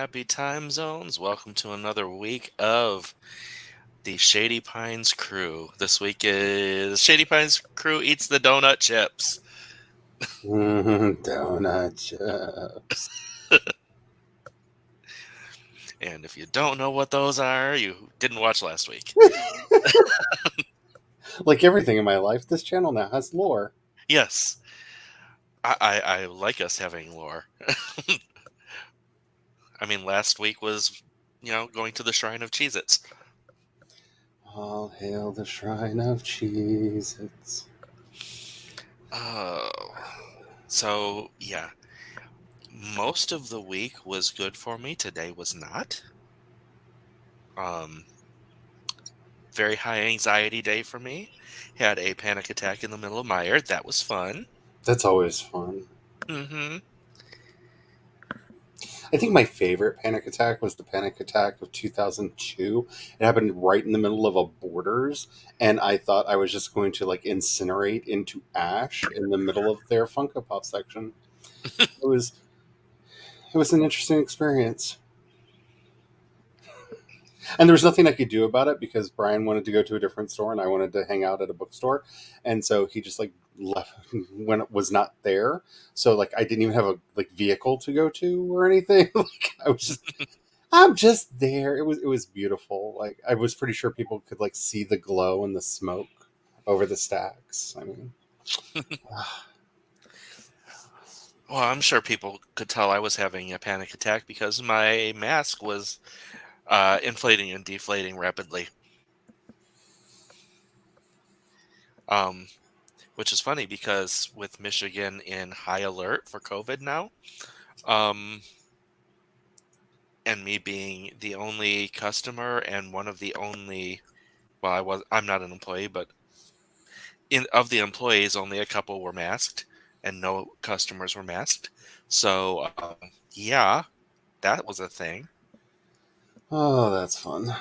happy time zones. Welcome to another week of the Shady Pines crew. This week is Shady Pines crew eats the donut chips. Donut chips. And if you don't know what those are, you didn't watch last week. Like everything in my life, this channel now has lore. Yes, I like us having lore. I mean, last week was, going to the Shrine of Cheez-Its. All hail the shrine of cheese. Oh, so yeah, most of the week was good for me. Today was not. Um, Very high anxiety day for me. Had a panic attack in the middle of Meyer. That was fun. That's always fun. Mm-hmm. I think my favorite panic attack was the panic attack of 2002. It happened right in the middle of a Borders, and I thought I was just going to like incinerate into ash in the middle of their Funko Pop section. It was it was an interesting experience. And there was nothing I could do about it because Brian wanted to go to a different store and I wanted to hang out at a bookstore, and so he just like left when it was not there. So like I didn't even have a like vehicle to go to or anything. Like I'm just there. It was beautiful. Like I was pretty sure people could like see the glow and the smoke over the stacks. I mean, Well, I'm sure people could tell I was having a panic attack because my mask was inflating and deflating rapidly. Um, which is funny because with Michigan in high alert for COVID now, um, and me being the only customer and one of the only, well, I'm not an employee, but of the employees, only a couple were masked, and no customers were masked. So, yeah, that was a thing. oh, that's fun.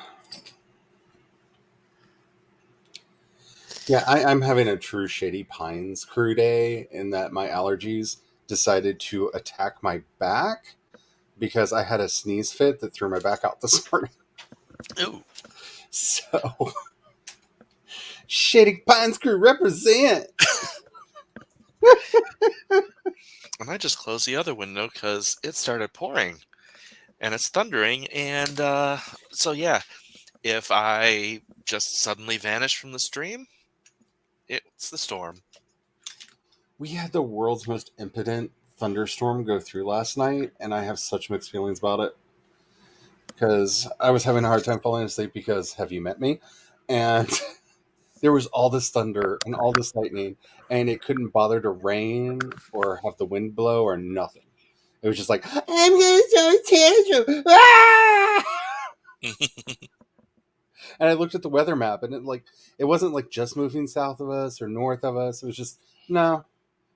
Yeah, I'm having a true Shady Pines crew day in that my allergies decided to attack my back because I had a sneeze fit that threw my back out this morning. Ooh, So, Shady Pines crew represent. and I just closed the other window because it started pouring and it's thundering, and so yeah, if I just suddenly vanish from the stream, it's the storm. We had the world's most impotent thunderstorm go through last night, and I have such mixed feelings about it because I was having a hard time falling asleep because have you met me? And there was all this thunder and all this lightning, and it couldn't bother to rain or have the wind blow or nothing. It was just like, I'm gonna throw a tantrum. Ah! And I looked at the weather map, and it wasn't like just moving south of us or north of us. It was just no.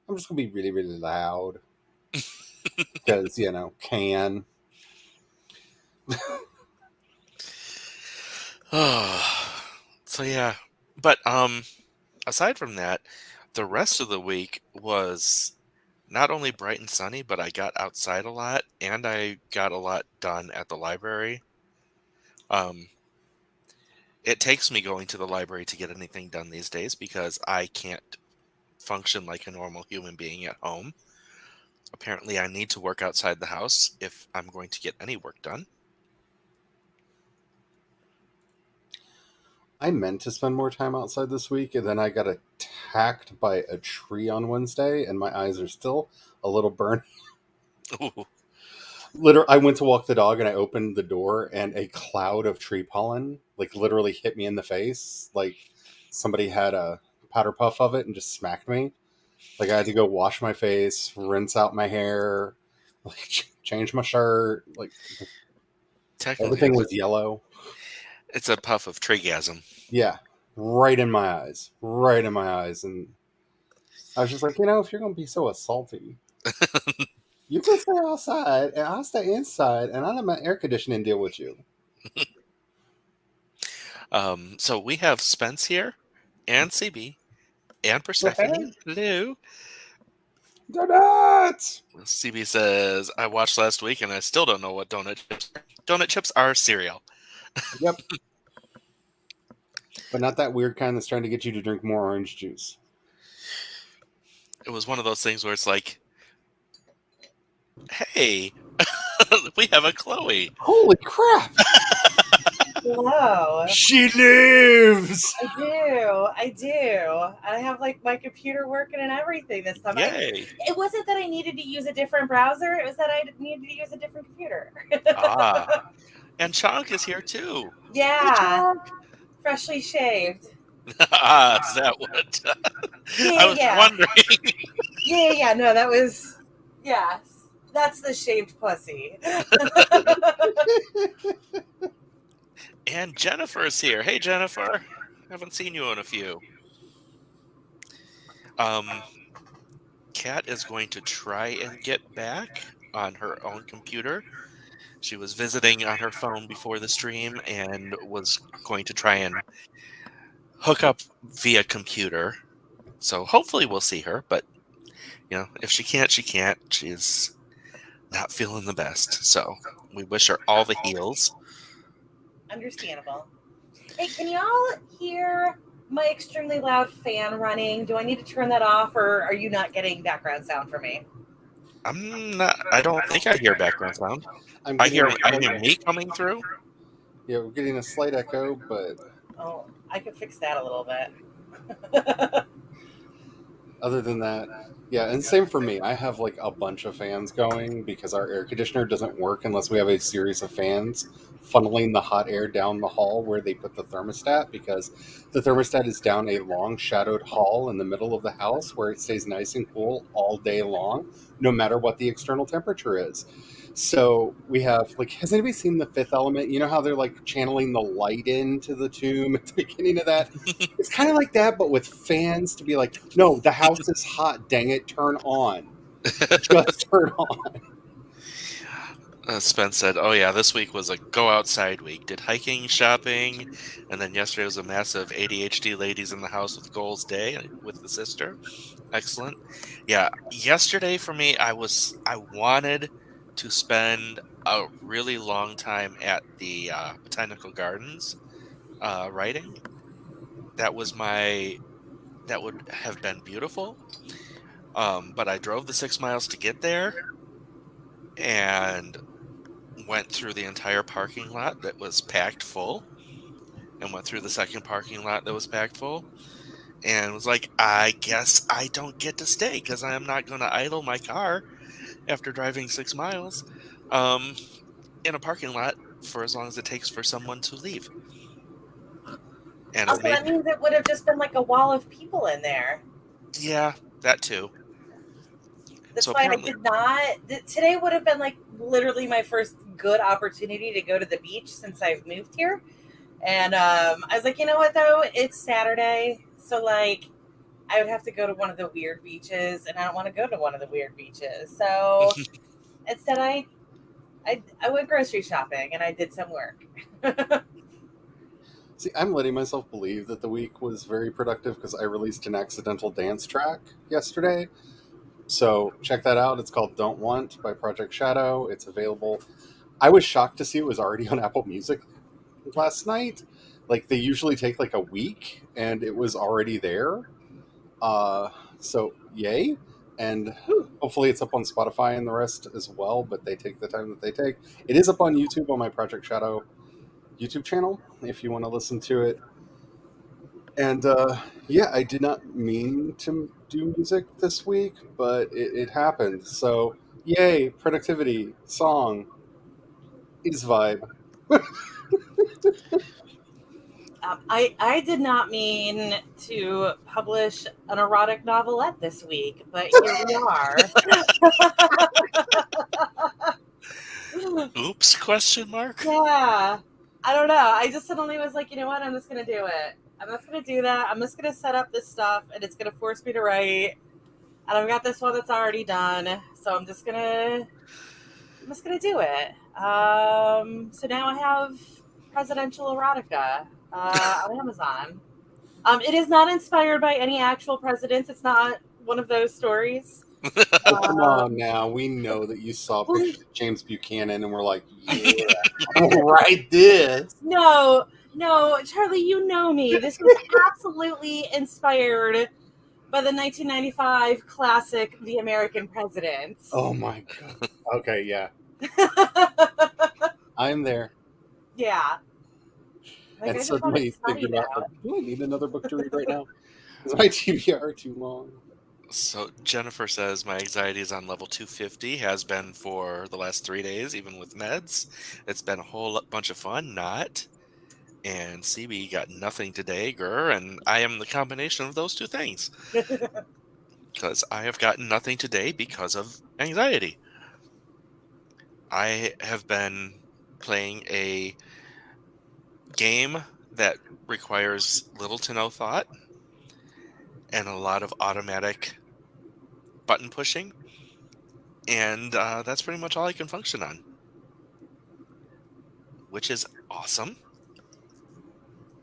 I'm just gonna be really, really loud because can. So yeah, but aside from that, the rest of the week was not only bright and sunny, but I got outside a lot and I got a lot done at the library. Um, it takes me going to the library to get anything done these days because I can't function like a normal human being at home. Apparently, I need to work outside the house if I'm going to get any work done. I meant to spend more time outside this week, and then I got attacked by a tree on Wednesday, and my eyes are still a little burned. Ooh. Literally, I went to walk the dog, and I opened the door, and a cloud of tree pollen, like, literally hit me in the face. Like, somebody had a powder puff of it and just smacked me. Like, I had to go wash my face, rinse out my hair, like, change my shirt. Like, Technically, everything was yellow. it's a puff of trigasm. Yeah, right in my eyes. Right in my eyes. And I was just like, if you're going to be so assaulty, you can stay outside and I'll stay inside and I'll let my air conditioning deal with you. So we have Spence here, and CB, and Well, Persephone. hey, Hello. Donuts. CB says, I watched last week and I still don't know what donut chips are. Donut chips are cereal. Yep, but not that weird kind that's trying to get you to drink more orange juice. It was one of those things where it's like, hey, we have a Chloe. Holy crap! Hello. She lives. I do. I do. I have like my computer working and everything this time. Yay. It wasn't that I needed to use a different browser. It was that I needed to use a different computer. Ah. And Chonk is here too. Hey, Yeah. Chonk. Freshly shaved. Ah, is that what? I Yeah, was yeah. wondering. Yeah. No, that was. Yes. That's the shaved pussy. And Jennifer's here. Hey, Jennifer. Haven't seen you in a few. Um, Kat is going to try and get back on her own computer. She was visiting on her phone before the stream and was going to try and hook up via computer. So hopefully we'll see her, but if she can't, she can't. She's not feeling the best. So we wish her all the heals. Understandable. Hey, can y'all hear my extremely loud fan running? Do I need to turn that off, or are you not getting background sound from me? I don't think I hear background sound. I'm I getting hear a I slight, hear me coming through. yeah, we're getting a slight echo, but Oh, I could fix that a little bit. other than that, yeah, and same for me. I have like a bunch of fans going because our air conditioner doesn't work unless we have a series of fans funneling the hot air down the hall where they put the thermostat, because the thermostat is down a long shadowed hall in the middle of the house where it stays nice and cool all day long, no matter what the external temperature is. So we have, like, has anybody seen The Fifth Element? You know how they're like channeling the light into the tomb at the beginning of that? It's kind of like that, but with fans to be like, no, the house is hot, dang it, turn on. Just turn on. Spence said, "Oh yeah, this week was a go outside week. Did hiking, shopping, and then yesterday was a massive ADHD ladies in the house with goals day with the sister. Excellent. Yeah, yesterday for me, I wanted to spend a really long time at the botanical gardens writing. That was my that would have been beautiful. But I drove the 6 miles to get there and went through the entire parking lot that was packed full and went through the second parking lot that was packed full and was like, I guess I don't get to stay because I am not going to idle my car after driving 6 miles um, in a parking lot for as long as it takes for someone to leave. And it Also, made, that means it would have just been like a wall of people in there. yeah, that too. That's So why I apparently, did not. Today would have been like literally my first good opportunity to go to the beach since I've moved here. And I was like, you know what though? It's Saturday, so like I would have to go to one of the weird beaches, and I don't want to go to one of the weird beaches. So instead, I went grocery shopping and I did some work. See, I'm letting myself believe that the week was very productive because I released an accidental dance track yesterday. So check that out. It's called Don't Want by Project Shadow. It's available. I was shocked to see it was already on Apple Music last night. Like, they usually take like a week, and it was already there. Uh, so yay. And hopefully it's up on Spotify and the rest as well, but they take the time that they take. It is up on YouTube on my Project Shadow YouTube channel if you want to listen to it. And yeah, I did not mean to do music this week, but it happened. So yay, productivity, song is vibe. I did not mean to publish an erotic novelette this week, but here we are. oops, question mark. Yeah. I don't know. I just suddenly was like, you know what? I'm just going to do it. I'm just going to do that. I'm just going to set up this stuff and it's going to force me to write. And I've got this one that's already done. So I'm just going to do it. So now I have Presidential Erotica on Amazon. It is not inspired by any actual presidents. It's not one of those stories. Oh, come on Um, now. We know that you saw well, pictures of James Buchanan and we're like, yeah, I'm gonna write this. no, no, Charlie, you know me. This was absolutely inspired by the 1995 classic The American President. Oh my god. Okay, yeah. I'm there. Yeah. Like, And I just want it suddenly thinking studied about, like, out. do I need another book to read right now? Is my TBR too long? So Jennifer says my anxiety is on level 250, has been for the last 3 days, even with meds. It's been a whole bunch of fun, not. And CB got nothing today, grr, and I am the combination of those two things. Because I have gotten nothing today because of anxiety. I have been playing a game that requires little to no thought and a lot of automatic button pushing, and that's pretty much all I can function on, which is awesome.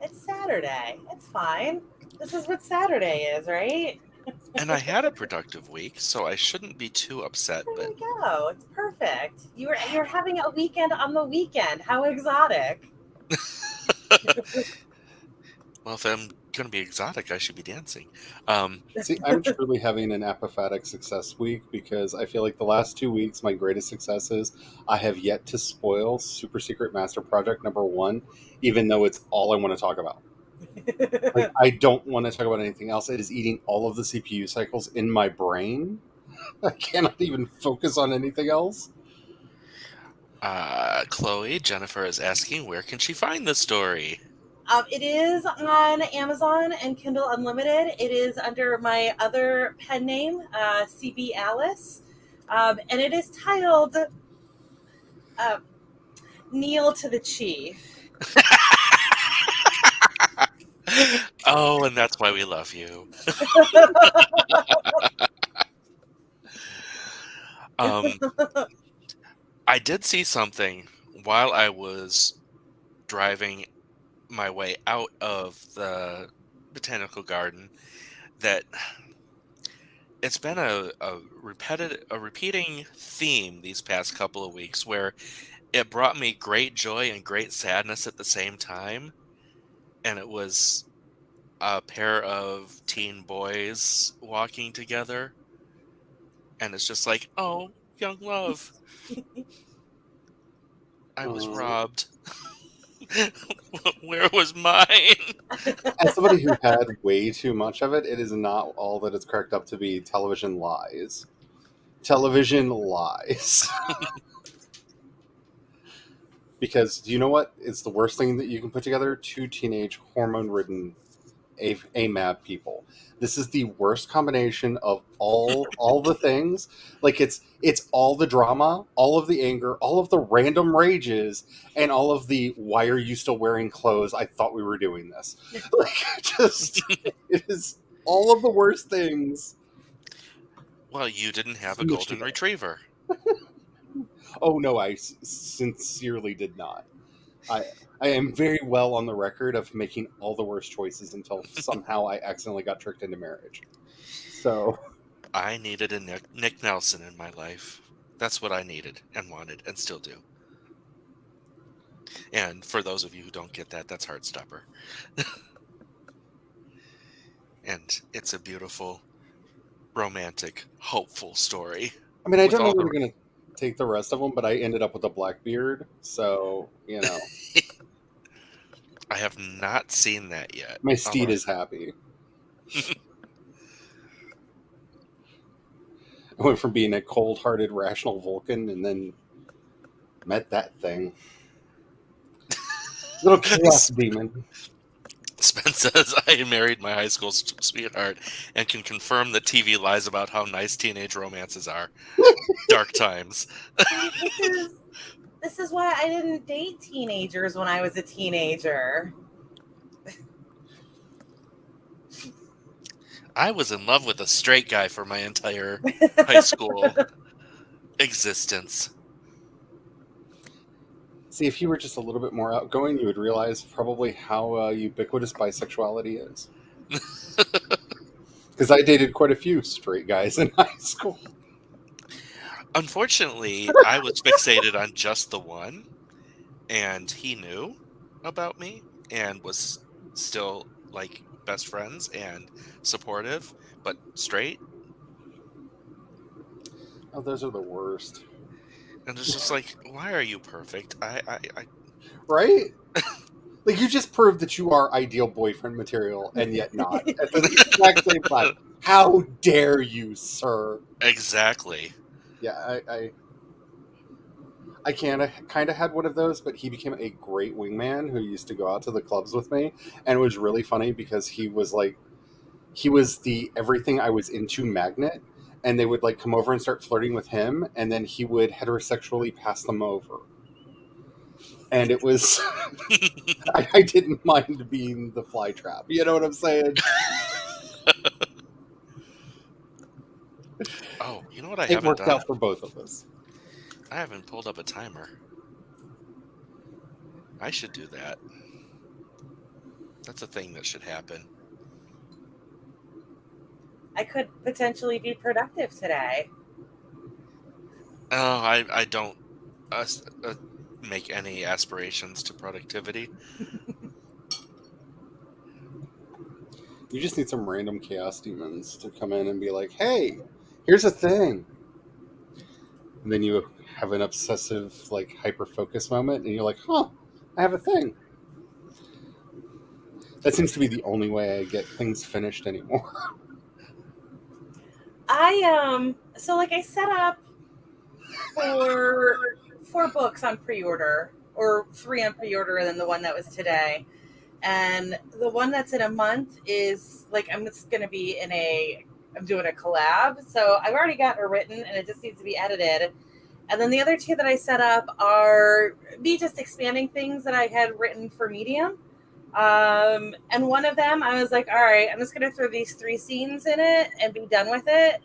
It's Saturday. It's fine. This is what Saturday is, right? And I had a productive week, so I shouldn't be too upset, There but you go. It's perfect. You're having a weekend on the weekend. How exotic. well, if I'm going to be exotic, I should be dancing. Um, See, I'm truly having an apophatic success week because I feel like the last 2 weeks, my greatest successes, I have yet to spoil Super Secret Master Project #1, even though it's all I want to talk about. Like, I don't want to talk about anything else. It is eating all of the CPU cycles in my brain. I cannot even focus on anything else. Chloe, Jennifer is asking, where can she find the story? It is on Amazon and Kindle Unlimited. It is under my other pen name, CB Alice, and it is titled "Kneel to the Chief." Oh, and that's why we love you. Um, I did see something while I was driving my way out of the botanical garden that it's been a repeating theme these past couple of weeks where it brought me great joy and great sadness at the same time, and it was a pair of teen boys walking together, and it's just like, oh, young love, I was Uh, robbed. Where was mine? as somebody who had way too much of it, it is not all that it's cracked up to be. Television lies. Television lies. Because do you know what is the worst thing that you can put together? Two teenage hormone-ridden AMAB people. This is the worst combination of all the things. Like it's all the drama, all of the anger, all of the random rages, and all of the why are you still wearing clothes? I thought we were doing this. Like just it is all of the worst things Well, you didn't have a smushed golden together. retriever. Oh no, I sincerely did not. I I am very well on the record of making all the worst choices until somehow I accidentally got tricked into marriage. So I needed a Nick Nelson in my life. That's what I needed and wanted and still do. And for those of you who don't get that, that's Heartstopper. And it's a beautiful, romantic, hopeful story I mean, I with don't know all where the. they're gonna take the rest of them, but I ended up with a Blackbeard, so you know I have not seen that yet. my steed Although is happy. I went from being a cold-hearted, rational Vulcan, and then met that thing, little chaos demon. Spence says, I married my high school sweetheart and can confirm that TV lies about how nice teenage romances are. Dark times. See, this is why I didn't date teenagers when I was a teenager. I was in love with a straight guy for my entire high school existence. See, if you were just a little bit more outgoing, you would realize probably how ubiquitous bisexuality is. Because I dated quite a few straight guys in high school. Unfortunately, I was fixated on just the one, and he knew about me and was still like best friends and supportive, but straight. Oh, those are the worst. And it's just like, why are you perfect? I Right? Like, you just proved that you are ideal boyfriend material, and yet not at the exact same time. How dare you, sir? exactly. Yeah, I kind of had one of those, but he became a great wingman who used to go out to the clubs with me, and it was really funny because he was the everything I was into magnet, and they would like come over and start flirting with him, and then he would heterosexually pass them over, and it was I didn't mind being the fly trap. You know what I'm saying? Oh, you know what I It haven't worked done? out for both of us. I haven't pulled up a timer. I should do that. That's a thing that should happen. I could potentially be productive today. Oh, I don't uh, make any aspirations to productivity. You just need some random chaos demons to come in and be like, "Hey, here's a thing," and then you have an obsessive, like, hyper focus moment, and you're like, "Huh, I have a thing." That seems to be the only way I get things finished anymore. So like I set up for 4 books on pre-order, or 3 on pre-order, and then the one that was today. And the one that's in a month is like I'm just gonna be I'm doing a collab. So I've already got it written and it just needs to be edited. And then the other 2 that I set up are me just expanding things that I had written for Medium. And one of them I was like, all right, I'm just gonna throw these 3 scenes in it and be done with it.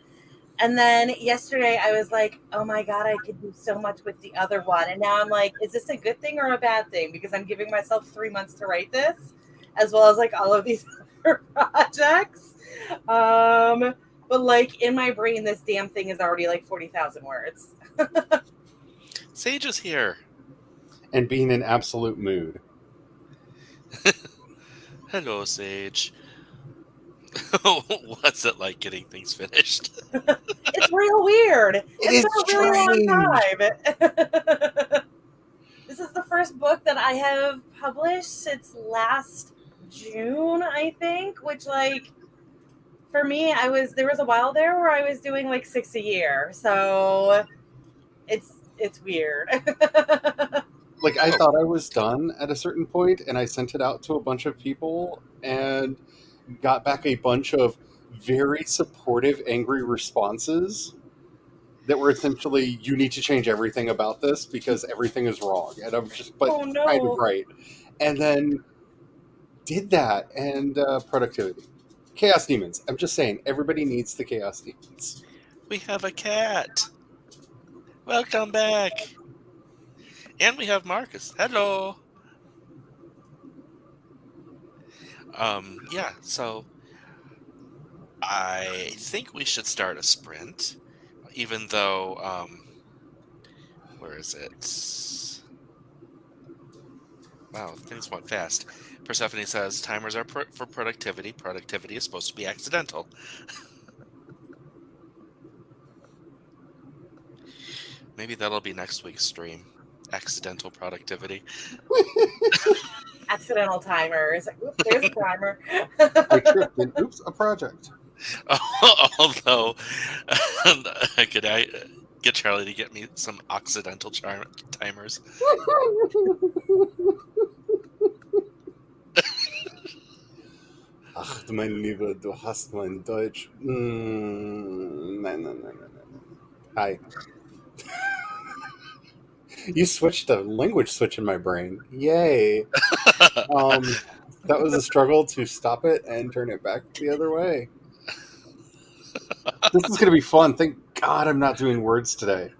And then yesterday I was like, oh my God, I could do so much with the other one. And now I'm like, is this a good thing or a bad thing? Because I'm giving myself 3 months to write this, as well as like all of these other projects. Um, but like in my brain, this damn thing is already like 40,000 words. Sage is here. And being in absolute mood. Hello, Sage. What's it like getting things finished? It's real weird. It It's is been a really long strange. time. This is the first book that I have published since last June, I think, which like for me, there was a while there where I was doing like 6 a year. So it's weird. Like, I Oh, thought I was done at a certain point, and I sent it out to a bunch of people and got back a bunch of very supportive, angry responses that were essentially, "You need to change everything about this because everything is wrong." And I'm just, but Oh kind of no. right. And then did that, and productivity. Chaos demons. I'm just saying, everybody needs the chaos demons. we have a cat. Welcome back. And we have Marcus. Hello. Yeah, so I think we should start a sprint, even though, where is it? Wow, things went fast. Persephone says timers are for productivity. Productivity is supposed to be accidental. Maybe that'll be next week's stream. Accidental productivity. Accidental timers. Oop, there's a timer. I tripped, and oops, a project. Although, could I get Charlie to get me some accidental timers? Ach, mein Lieber, du hast mein Deutsch. Nein, nein, nein, nein, nein. Hi. You switched a language switch in my brain. Yay. Um, that was a struggle to stop it and turn it back the other way. This is going to be fun. Thank God I'm not doing words today.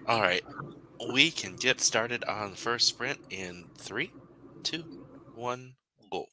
All right, we can get started on the first sprint in 3, 2, one, go.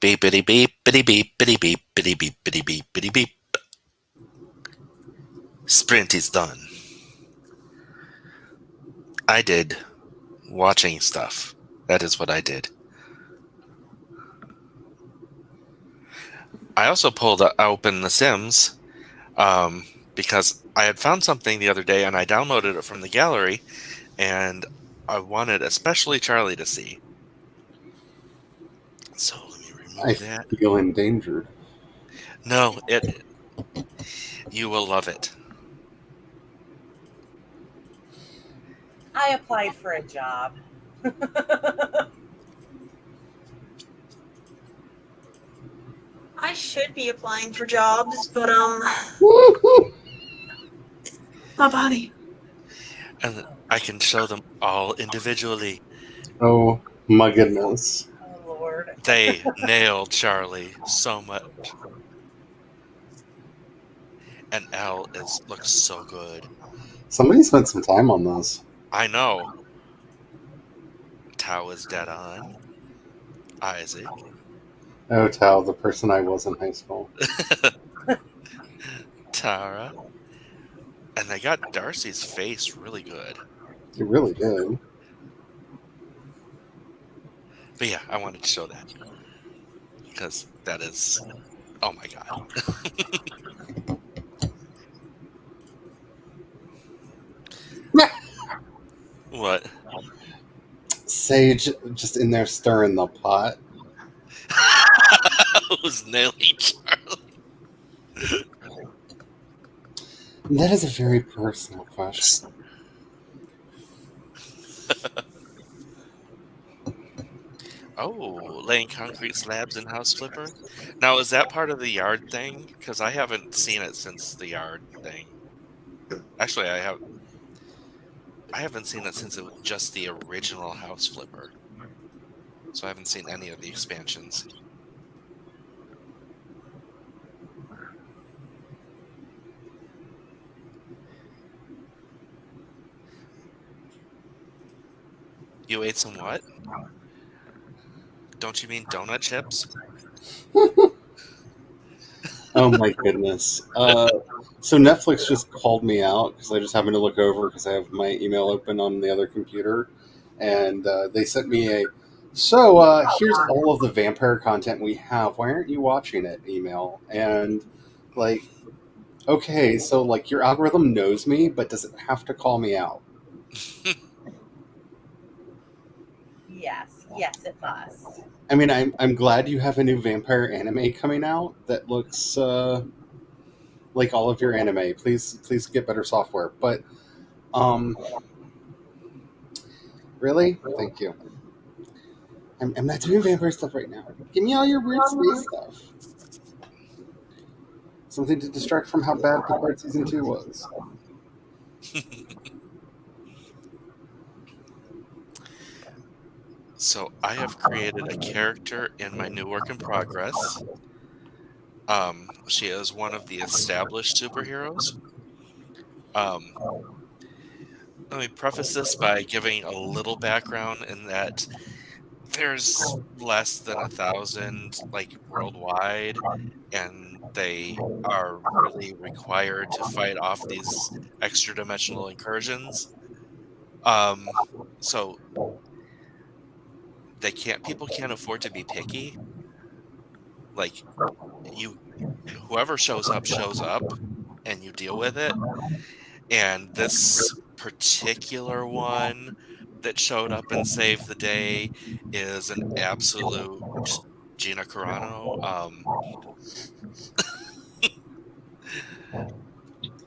Beepity beep, bitty beep, bitty beep, bitty beep, bitty beep, bitty beep. Sprint is done. I did watching stuff. That is what I did. I also pulled open The Sims because I had found something the other day and I downloaded it from the gallery and I wanted especially Charlie to see. So let me I remove that. feel endangered. No, you will love it. I applied for a job. I should be applying for jobs, but my body. And I can show them all individually. Oh my goodness. Oh Lord. They nailed Charlie so much. And Elle looks so good. Somebody spent some time on this. I know. Tao is dead on. Isaac. Oh, Tao, the person I was in high school. Tara. And they got Darcy's face really good. He really did. But yeah, I wanted to show that. Because that is. Oh my god. What? Sage just in there stirring the pot. Who's nailing Charlie? That is a very personal question. Oh, laying concrete slabs in House Flipper. Now, is that part of the yard thing? Because I haven't seen it since the yard thing. Actually, I haven't seen it since it was just the original House Flipper. So I haven't seen any of the expansions. You ate some what? Don't you mean donut chips? Oh my goodness. So Netflix just called me out because I just happened to look over because I have my email open on the other computer, and they sent me a. So here's all of the vampire content we have. Why aren't you watching it? Email and like, okay, so like your algorithm knows me, but does it have to call me out? Yes, yes, it must. I mean, I'm glad you have a new vampire anime coming out that looks like all of your anime. Please get better software. But really, thank you. I'm not doing vampire stuff right now. Give me all your weird space stuff. Something to distract from how bad Picard season 2 was. So I have created a character in my new work in progress. She is one of the established superheroes. Um, Let me preface this by giving a little background in that there's less than 1,000 like worldwide, and they are really required to fight off these extra dimensional incursions. So people can't afford to be picky. Like you whoever shows up and you deal with it. And this particular one that showed up and saved the day is an absolute Gina Carano.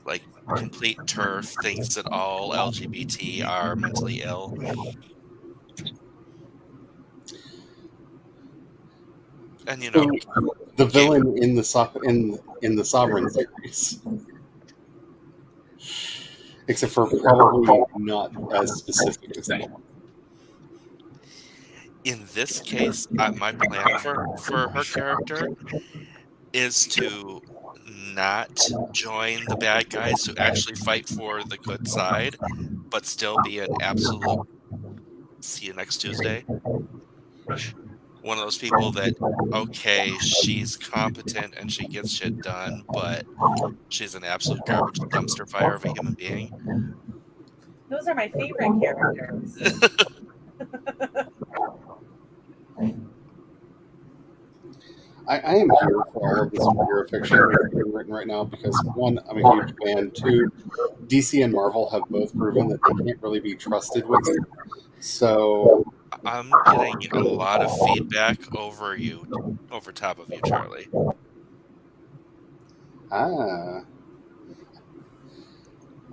Like complete turf, thinks that all LGBT are mentally ill. And The villain in in the Sovereign series, except for probably not as specific as that. In this case, my plan for her character is to not join the bad guys to actually fight for the good side, but still be an absolute see you next Tuesday. one of those people that, okay, she's competent and she gets shit done, but she's an absolute garbage dumpster fire of a human being. Those are my favorite characters. I am here for all of the superhero fiction that's being written right now because one, I'm a huge fan. Two, DC and Marvel have both proven that they can't really be trusted with it. So, I'm getting a lot of feedback over top of you, Charlie. ah,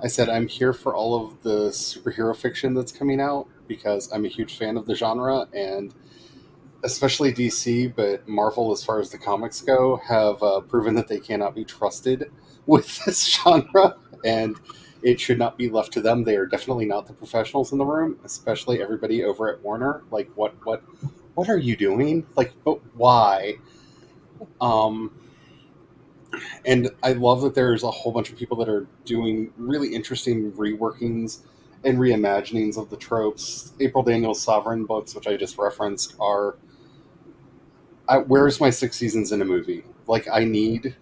I said I'm here for all of the superhero fiction that's coming out because I'm a huge fan of the genre and especially DC, but Marvel, as far as the comics go, have proven that they cannot be trusted with this genre, and it should not be left to them. They are definitely not the professionals in the room, especially everybody over at Warner. Like, what are you doing? Like, but why? Um, and I love that there's a whole bunch of people that are doing really interesting reworkings and reimaginings of the tropes. April Daniels' Sovereign books, which I just referenced, are where's my 6 seasons in a movie? Like I need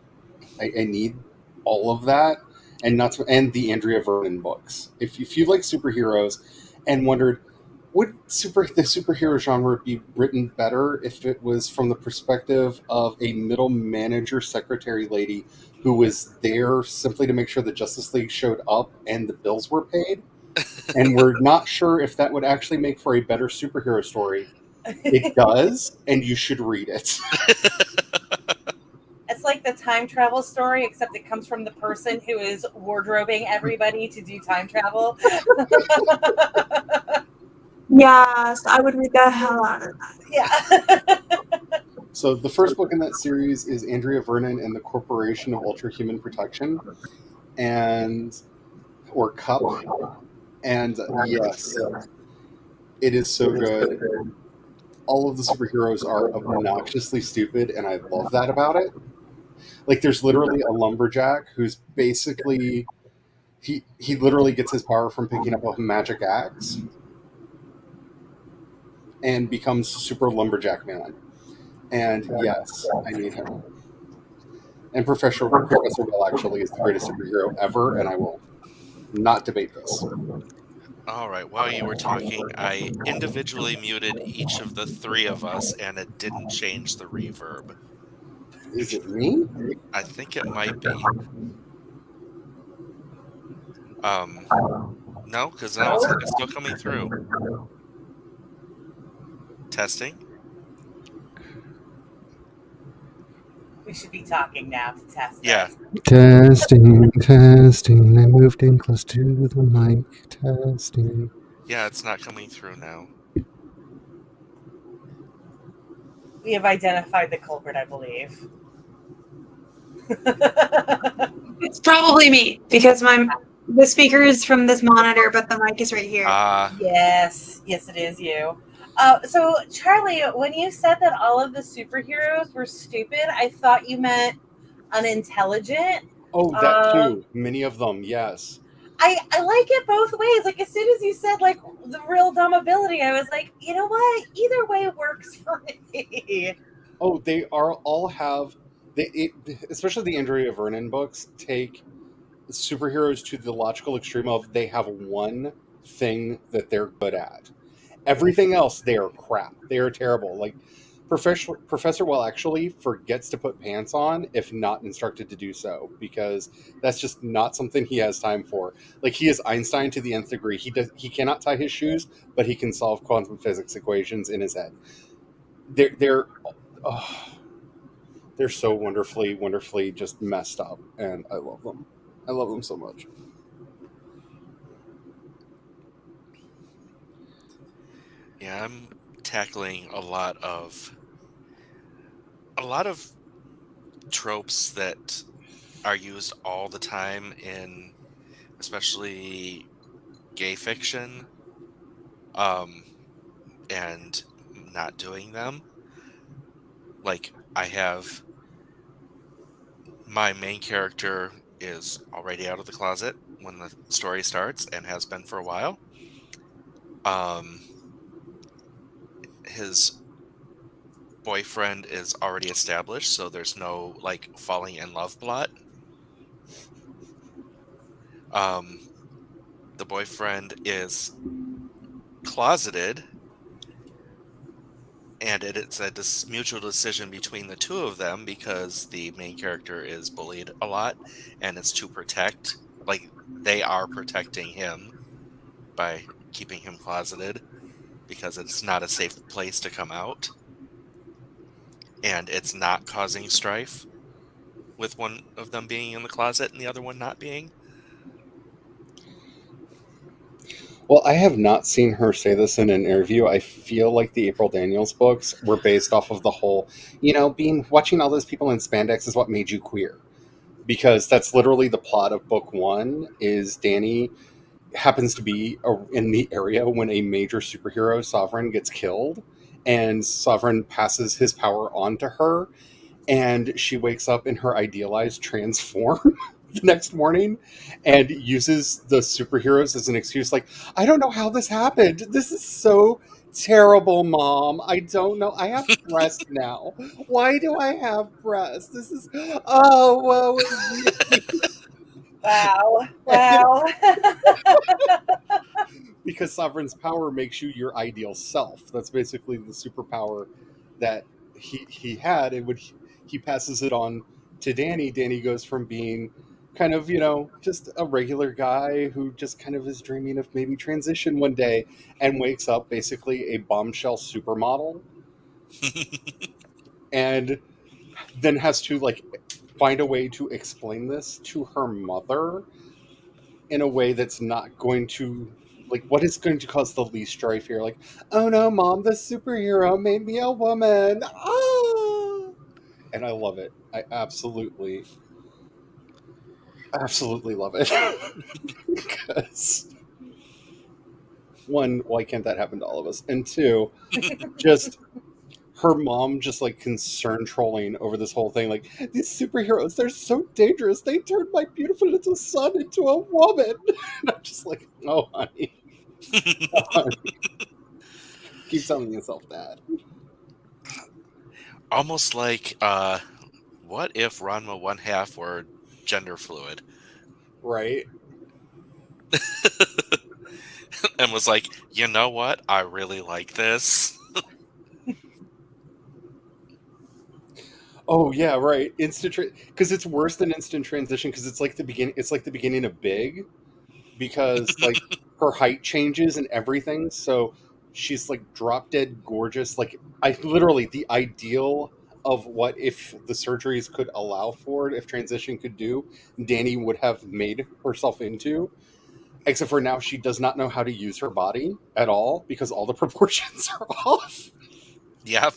all of that, and not to, and the Andrea Vernon books. If you like superheroes, and wondered would the superhero genre be written better if it was from the perspective of a middle manager secretary lady who was there simply to make sure the Justice League showed up and the bills were paid, and we're not sure if that would actually make for a better superhero story. It does, and you should read it. It's like the time travel story, except it comes from the person who is wardrobing everybody to do time travel. Yes, I would read the hell out of that. Yeah. So the first book in that series is Andrea Vernon and the Corporation of Ultra Human Protection, and or CUP, and yes, it is so good. All of the superheroes are obnoxiously stupid, and I love that about it. Like, there's literally a lumberjack who's basically he literally gets his power from picking up a magic axe and becomes super lumberjack man. And yes, I need him. And Professor Will actually is the greatest superhero ever, and I will not debate this. All right, while you were talking, I individually muted each of the three of us, and it didn't change the reverb. Is it me? I think it might be. Um, no, because now it's still coming through. Testing. We should be talking now to test Yeah. this. Testing, testing. I moved in close to the mic. Testing. Yeah, it's not coming through now. We have identified the culprit, I believe. It's probably me because the speaker is from this monitor, but the mic is right here. Yes, it is you. So, Charlie, when you said that all of the superheroes were stupid, I thought you meant unintelligent. Oh, that too. Many of them, yes. I like it both ways. Like, as soon as you said, like, the real dumb ability, I was like, you know what? Either way works for me. Oh, they are all have especially the Andrea Vernon books take superheroes to the logical extreme of they have one thing that they're good at. Everything else, they are crap. They are terrible. Like Professor Well actually forgets to put pants on if not instructed to do so because that's just not something he has time for. Like, he is Einstein to the nth degree. He cannot tie his shoes, but he can solve quantum physics equations in his head. They're oh, they're so wonderfully just messed up, and I love them. I love them so much. Yeah, I'm tackling a lot of tropes that are used all the time in especially gay fiction, um, and not doing them. Like, I have my main character is already out of the closet when the story starts and has been for a while. Um, his boyfriend is already established, so there's no like falling in love plot. Um, the boyfriend is closeted, and it's a mutual decision between the two of them because the main character is bullied a lot, and it's to protect, like, they are protecting him by keeping him closeted because it's not a safe place to come out, and it's not causing strife with one of them being in the closet and the other one not being. Well, I have not seen her say this in an interview. I feel like the April Daniels books were based off of the whole, being watching all those people in spandex is what made you queer. Because that's literally the plot of book one is Danny happens to be in the area when a major superhero Sovereign gets killed, and Sovereign passes his power on to her, and she wakes up in her idealized trans form the next morning and uses the superheroes as an excuse, like, I don't know how this happened, this is so terrible, mom, I don't know, I have breasts now, why do I have breasts, this is, oh, woe is me. Wow. Wow. Because Sovereign's power makes you your ideal self. That's basically the superpower that he had. It would he passes it on to Danny. Danny goes from being kind of, just a regular guy who just kind of is dreaming of maybe transition one day, and wakes up basically a bombshell supermodel, and then has to like find a way to explain this to her mother in a way that's not going to, like, what is going to cause the least strife here, like, oh no, mom, the superhero made me a woman, ah! And I love it. I absolutely love it. Because one, why can't that happen to all of us, and two, just her mom just like concern trolling over this whole thing, like, these superheroes, they're so dangerous, they turned my beautiful little son into a woman. And I'm just like, oh honey, honey, keep telling yourself that. Almost like, what if Ranma one half were gender fluid Right. and was like, you know what? I really like this. Oh yeah, right. Instant because it's worse than instant transition, because it's like the beginning of Big, because like her height changes and everything, so she's like drop dead gorgeous. Like, I literally, the ideal of what if the surgeries could allow for it, if transition could do, Danny would have made herself into. Except for now she does not know how to use her body at all because all the proportions are off. Yeah.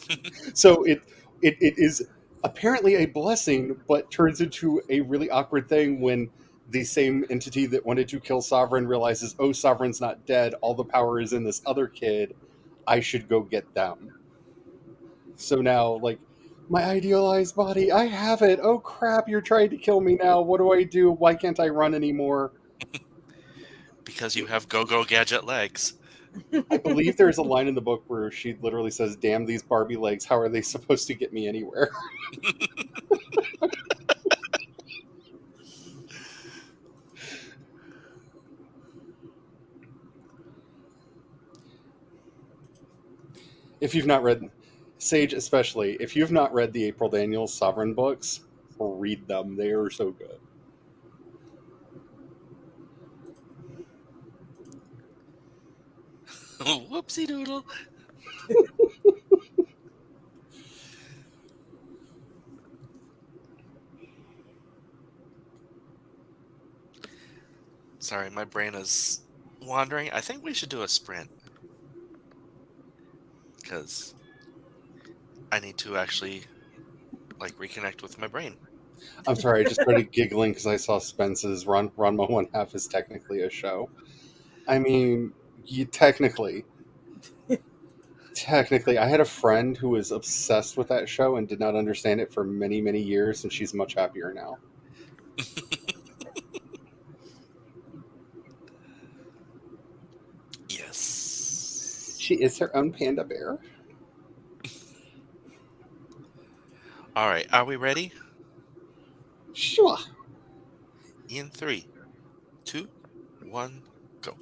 So it is apparently a blessing, but turns into a really awkward thing when the same entity that wanted to kill Sovereign realizes, oh, Sovereign's not dead, all the power is in this other kid, I should go get them. So now, like, my idealized body, I have it, oh crap, you're trying to kill me now, what do I do, why can't I run anymore? Because you have go-go gadget legs. I believe there's a line in the book where she literally says, damn these Barbie legs, how are they supposed to get me anywhere? If you've not read, Sage especially, if you've not read the April Daniels Sovereign books, read them. They are so good. Whoopsie doodle. Sorry, my brain is wandering. I think we should do a sprint because I need to actually like reconnect with my brain. I'm sorry, I just started giggling because I saw Spence's Ranma One Half is technically a show. I mean, technically, I had a friend who was obsessed with that show and did not understand it for many, many years, and she's much happier now. Yes. She is her own panda bear. All right, are we ready? Sure. In three, two, one, go.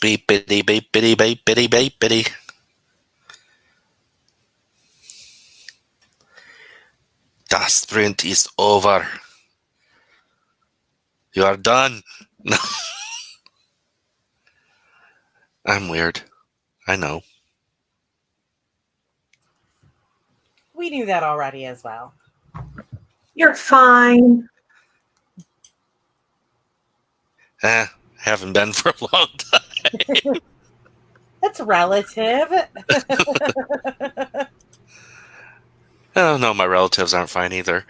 Beepity beepity beepity beepity. The sprint is over. You are done. No, I'm weird. I know. We knew that already as well. You're fine. Haven't been for a long time. That's relative. Oh no, my relatives aren't fine either.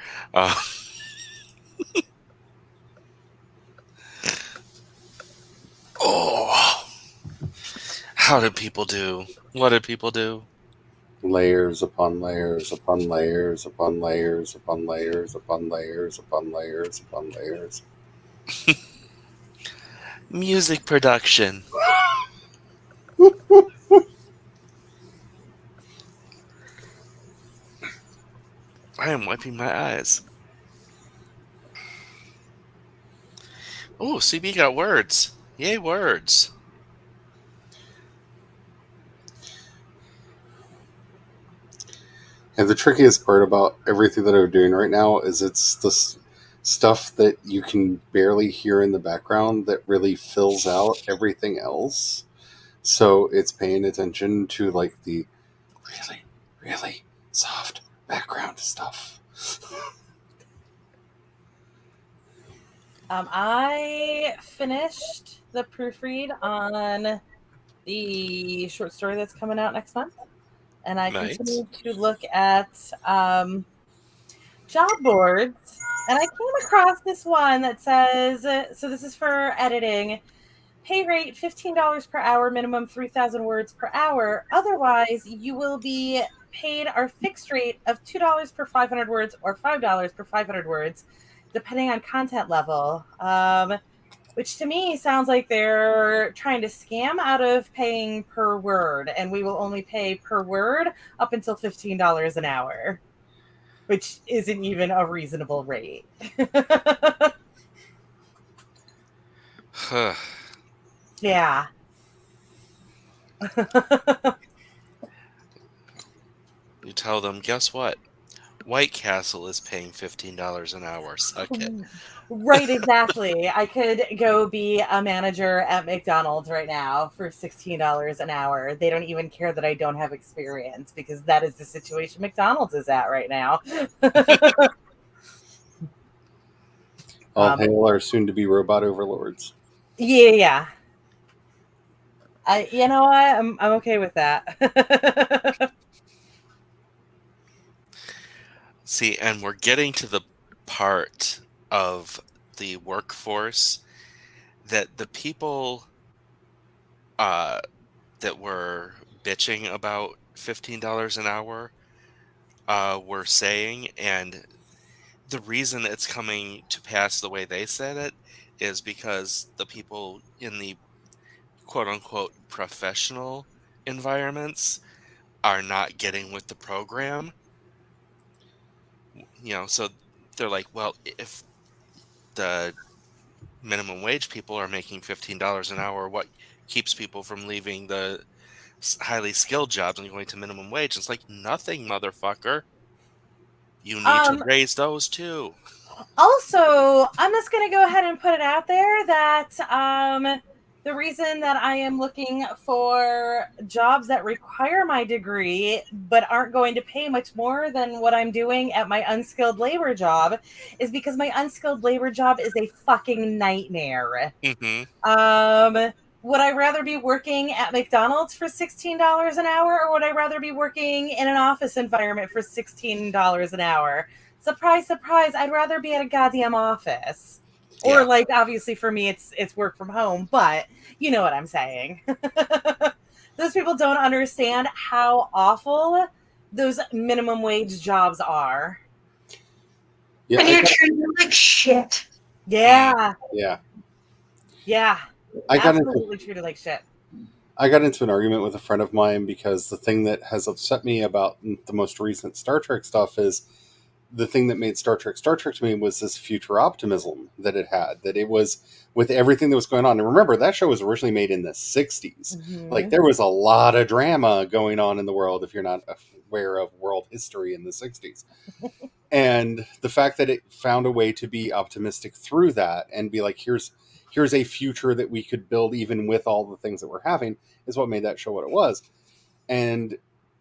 Oh, how did people do? What did people do? Layers upon layers upon layers upon layers upon layers upon layers upon layers upon layers. Music production. I am wiping my eyes. Oh, CB got words. Yay, words. And the trickiest part about everything that I'm doing right now is it's the stuff that you can barely hear in the background that really fills out everything else. So it's paying attention to like the really, really soft background stuff. I finished the proofread on the short story that's coming out next month, and I Nice. continue to look at job boards, and I came across this one that says, so this is for editing, pay rate $15 per hour, minimum 3,000 words per hour. Otherwise, you will be paid our fixed rate of $2 per 500 words or $5 per 500 words, depending on content level. Which to me sounds like they're trying to scam out of paying per word, and we will only pay per word up until $15 an hour, which isn't even a reasonable rate. Yeah. You tell them, guess what? White Castle is paying $15 an hour. Suck it. Right, exactly. I could go be a manager at McDonald's right now for $16 an hour. They don't even care that I don't have experience, because that is the situation McDonald's is at right now. All hail our soon-to-be robot overlords. Yeah. You know what? I'm okay with that. See, and we're getting to the part of the workforce that the people that were bitching about $15 an hour were saying, and the reason it's coming to pass the way they said it is because the people in the quote unquote professional environments are not getting with the program. So they're like, well, if the minimum wage people are making $15 an hour, what keeps people from leaving the highly skilled jobs and going to minimum wage? It's like, nothing, motherfucker. You need to um, raise those too. Also, I'm just going to go ahead and put it out there that the reason that I am looking for jobs that require my degree but aren't going to pay much more than what I'm doing at my unskilled labor job is because my unskilled labor job is a fucking nightmare. Mm-hmm. Would I rather be working at McDonald's for $16 an hour, or would I rather be working in an office environment for $16 an hour? Surprise, surprise, I'd rather be at a goddamn office. Or Yeah. like, obviously for me it's work from home, but you know what I'm saying. Those people don't understand how awful those minimum wage jobs are. Yeah, And you're treated like shit. Yeah. yeah. Yeah. I got Absolutely treated like shit. into an argument with a friend of mine because the thing that has upset me about the most recent Star Trek stuff is the thing that made Star Trek to me was this future optimism that it had, that it was with everything that was going on. And remember, that show was originally made in the 60s. Like, Mhm. there was a lot of drama going on in the world if you're not aware of world history in the 60s. And the fact that it found a way to be optimistic through that and be like, here's a future that we could build even with all the things that we're having, is what made that show what it was. And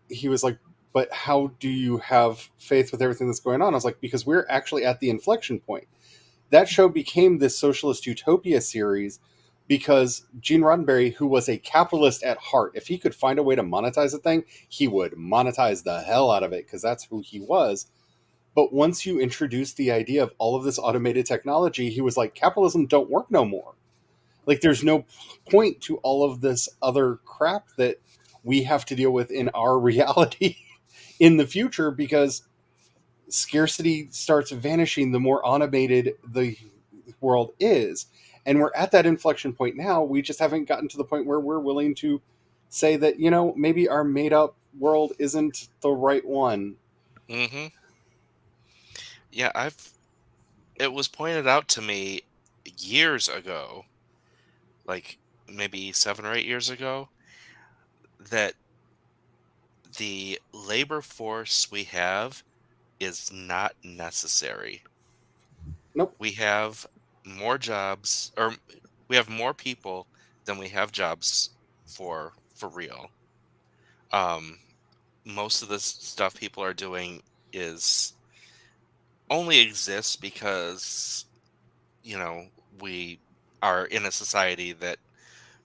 he was like, but how do you have faith with everything that's going on? I was like, because we're actually at the inflection point. That show became this socialist utopia series because Gene Roddenberry, who was a capitalist at heart, if he could find a way to monetize a thing, he would monetize the hell out of it because that's who he was. But once you introduce the idea of all of this automated technology, he was like, capitalism don't work no more. Like, there's no point to all of this other crap that we have to deal with in our reality in the future, because scarcity starts vanishing the more automated the world is. And we're at that inflection point now. We just haven't gotten to the point where we're willing to say that, maybe our made up world isn't the right one. Hmm. Yeah, it was pointed out to me years ago, like maybe 7 or 8 years ago, that the labor force we have is not necessary. Nope. We have more jobs, or we have more people than we have jobs for real. Um, Most of this stuff people are doing is only exists because, you know, we are in a society that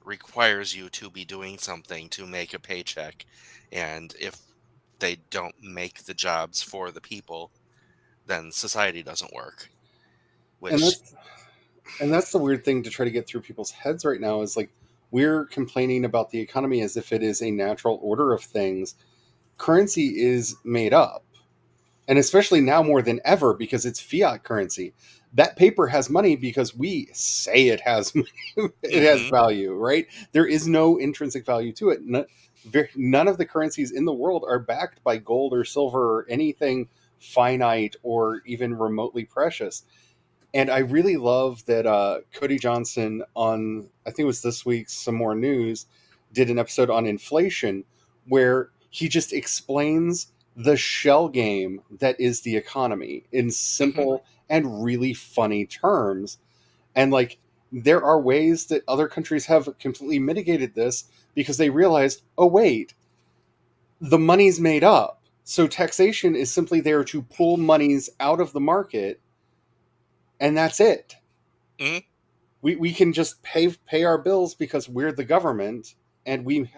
requires you to be doing something to make a paycheck. And if they don't make the jobs for the people, then society doesn't work. And Which, that's the weird thing to try to get through people's heads right now, is like, we're complaining about the economy as if it is a natural order of things. Currency is made up, and especially now more than ever because it's fiat currency. That paper has money because we say it has it has hmm value, right? There is no intrinsic value to it. None of the currencies in the world are backed by gold or silver or anything finite or even remotely precious. And I really love that Cody Johnson on, I think it was this week's Some More News, did an episode on inflation where he just explains the shell game that is the economy in hmm simple and really funny terms. And like, there are ways that other countries have completely mitigated this because they realized, oh, wait, the money's made up. So taxation is simply there to pull monies out of the market, and that's it. hmm We can just pay our bills because we're the government and we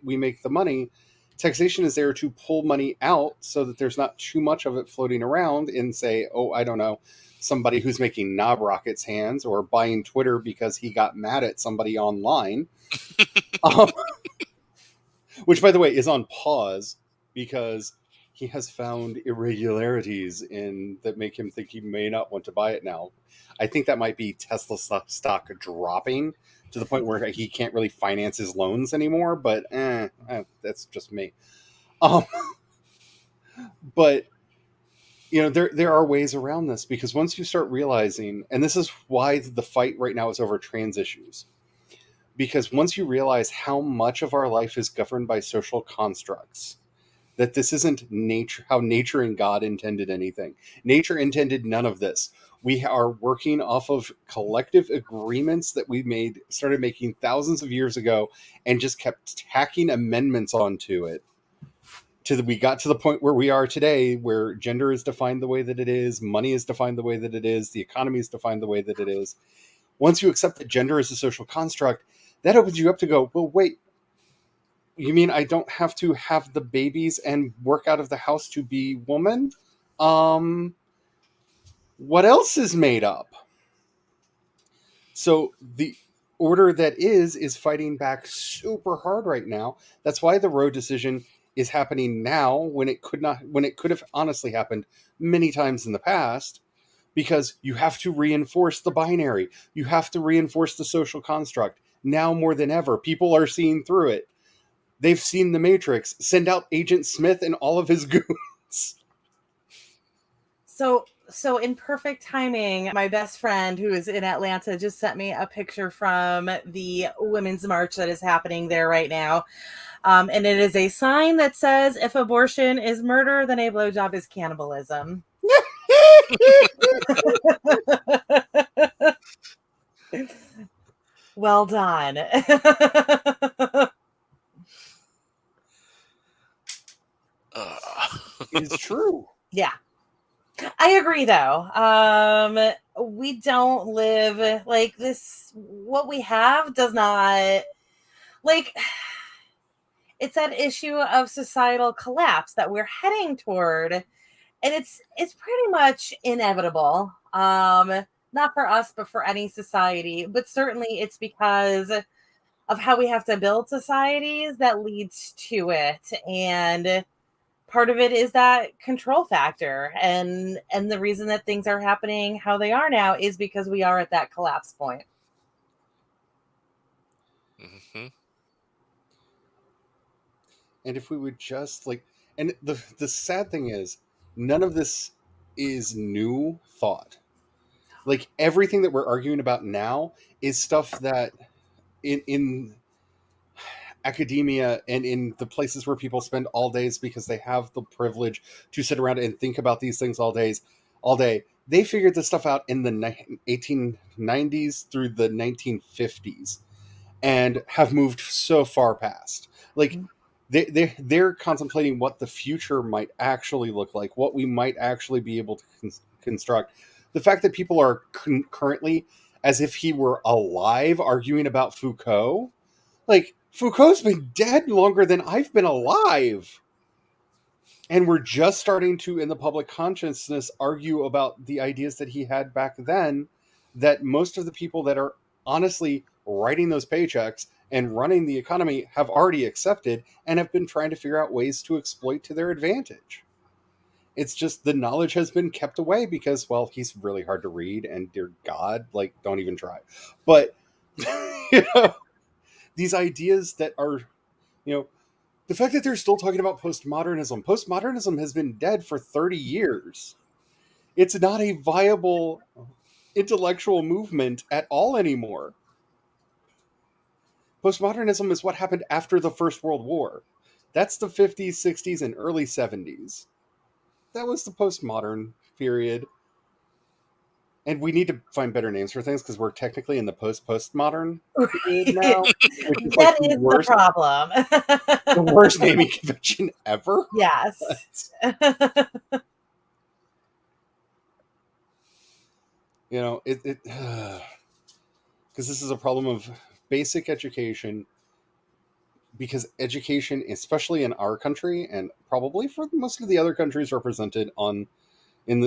make the money. Taxation is there to pull money out so that there's not too much of it floating around in, say, oh, I don't know, somebody who's making knob rockets hands or buying Twitter because he got mad at somebody online. um, which, by the way, is on pause because he has found irregularities in that make him think he may not want to buy it now. I think that might be Tesla stock dropping to the point where he can't really finance his loans anymore. But that's just me. Um, but there are ways around this, because once you start realizing, and this is why the fight right now is over trans issues, because once you realize how much of our life is governed by social constructs, that this isn't nature, how nature and God intended anything. Nature intended none of this. We are working off of collective agreements that we started making thousands of years ago, and just kept tacking amendments onto it we got to the point where we are today, where gender is defined the way that it is, money is defined the way that it is, the economy is defined the way that it is. Once you accept that gender is a social construct, that opens you up to go, well, wait, you mean I don't have to have the babies and work out of the house to be woman? Um, what else is made up? So the order that is fighting back super hard right now. That's why the Roe decision is happening now when it could have honestly happened many times in the past, because you have to reinforce the binary. You have to reinforce the social construct. Now more than ever, people are seeing through it. They've seen the Matrix. Send out Agent Smith and all of his goons. So in perfect timing, my best friend who is in Atlanta just sent me a picture from the women's march that is happening there right now. And it is a sign that says, if abortion is murder, then a blowjob is cannibalism. Well done. It's true. Yeah. I agree though. We don't live like this. What we have does not, like, it's that issue of societal collapse that we're heading toward, and it's pretty much inevitable. Not for us, but for any society. But certainly it's because of how we have to build societies that leads to it. And part of it is that control factor, and the reason that things are happening how they are now is because we are at that collapse point. Hmm. And if we would just like, and the sad thing is, none of this is new thought. Like everything that we're arguing about now is stuff that in academia and in the places where people spend all days because they have the privilege to sit around and think about these things all day. They figured this stuff out in the 1890s through the 1950s and have moved so far past. Like they're contemplating what the future might actually look like, what we might actually be able to construct. The fact that people are currently, as if he were alive, arguing about Foucault, like Foucault's been dead longer than I've been alive. And we're just starting to, in the public consciousness, argue about the ideas that he had back then, that most of the people that are honestly writing those paychecks and running the economy have already accepted and have been trying to figure out ways to exploit to their advantage. It's just the knowledge has been kept away because, well, he's really hard to read, and dear God, like, don't even try. But, you know, these ideas that are, you know, the fact that they're still talking about postmodernism has been dead for 30 years. It's not a viable intellectual movement at all anymore. Postmodernism is what happened after the First World War. That's the 50s, 60s, and early 70s. That was the postmodern period. And we need to find better names for things because we're technically in the postmodern period now, which is like That is the problem. the worst naming convention ever. Yes. You know, it because this is a problem of basic education, because education, especially in our country and probably for most of the other countries represented on in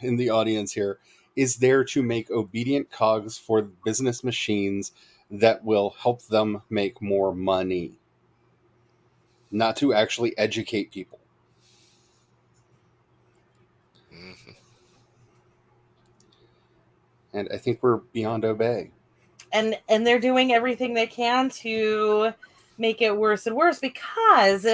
the audience here, is there to make obedient cogs for business machines that will help them make more money, not to actually educate people. Hmm. And I think we're beyond obey. And they're doing everything they can to make it worse and worse because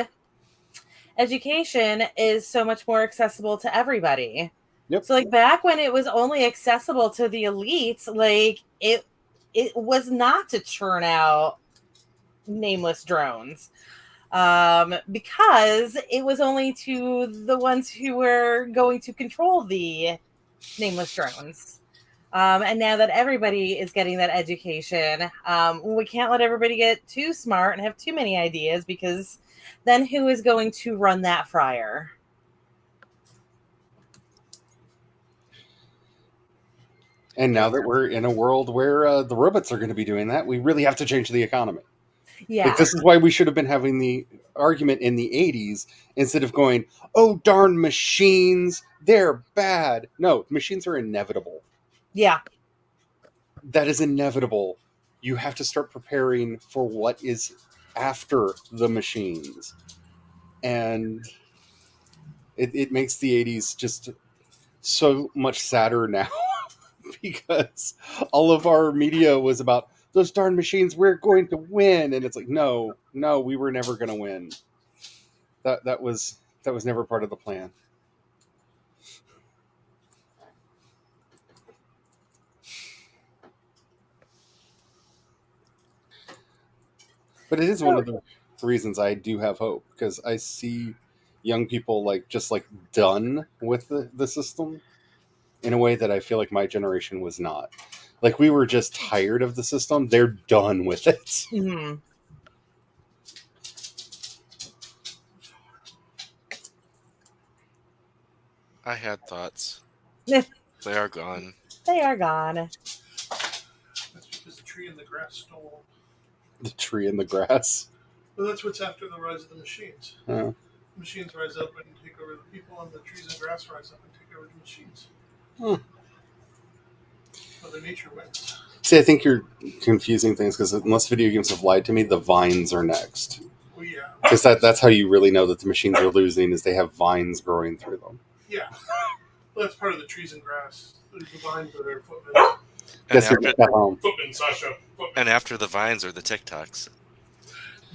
education is so much more accessible to everybody. Yep. So like back when it was only accessible to the elites, like it was not to churn out nameless drones. Because it was only to the ones who were going to control the nameless drones. And now that everybody is getting that education, we can't let everybody get too smart and have too many ideas, because then who is going to run that fryer? And now that we're in a world where the robots are going to be doing that, we really have to change the economy. Yeah. Like, this is why we should have been having the argument in the 80s instead of going, oh, darn machines, they're bad. No, machines are inevitable. Yeah. That is inevitable. You have to start preparing for what is after the machines. And it makes the 80s just so much sadder now because all of our media was about those darn machines, we're going to win. And it's like, no, we were never going to win. That was never part of the plan. But it is one So of the reasons I do have hope because I see young people like just like done with the system in a way that I feel like my generation was not. Like we were just tired of the system. They're done with it. mhm. I had thoughts. they They are gone. are gone. That's because the tree and the grass stole. The tree in the grass. Well, that's what's after the rise of the machines. Uh, Machines rise up and take over the people, and the trees and grass rise up and take over the machines. huh. Mother Nature wins. See, I think you're confusing things because unless video games have lied to me, the vines are next. Well, yeah. Because that's how you really know that the machines are losing is they have vines growing through them. Yeah. Well, that's part of the trees and grass. There's the vines that are footmen. And Yes, you're after at home. Footmen, Sasha. Footmen. and after the vines are the TikToks.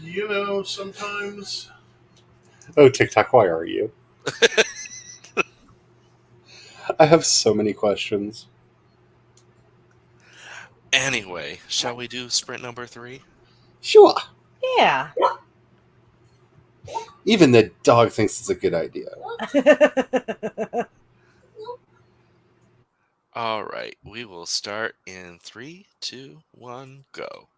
You know, sometimes. Oh, TikTok, why are you? I have so many questions. Anyway, shall we do sprint number 3? Sure. Yeah. Even the dog thinks it's a good idea. All right, we will start in 3, 2, 1, go.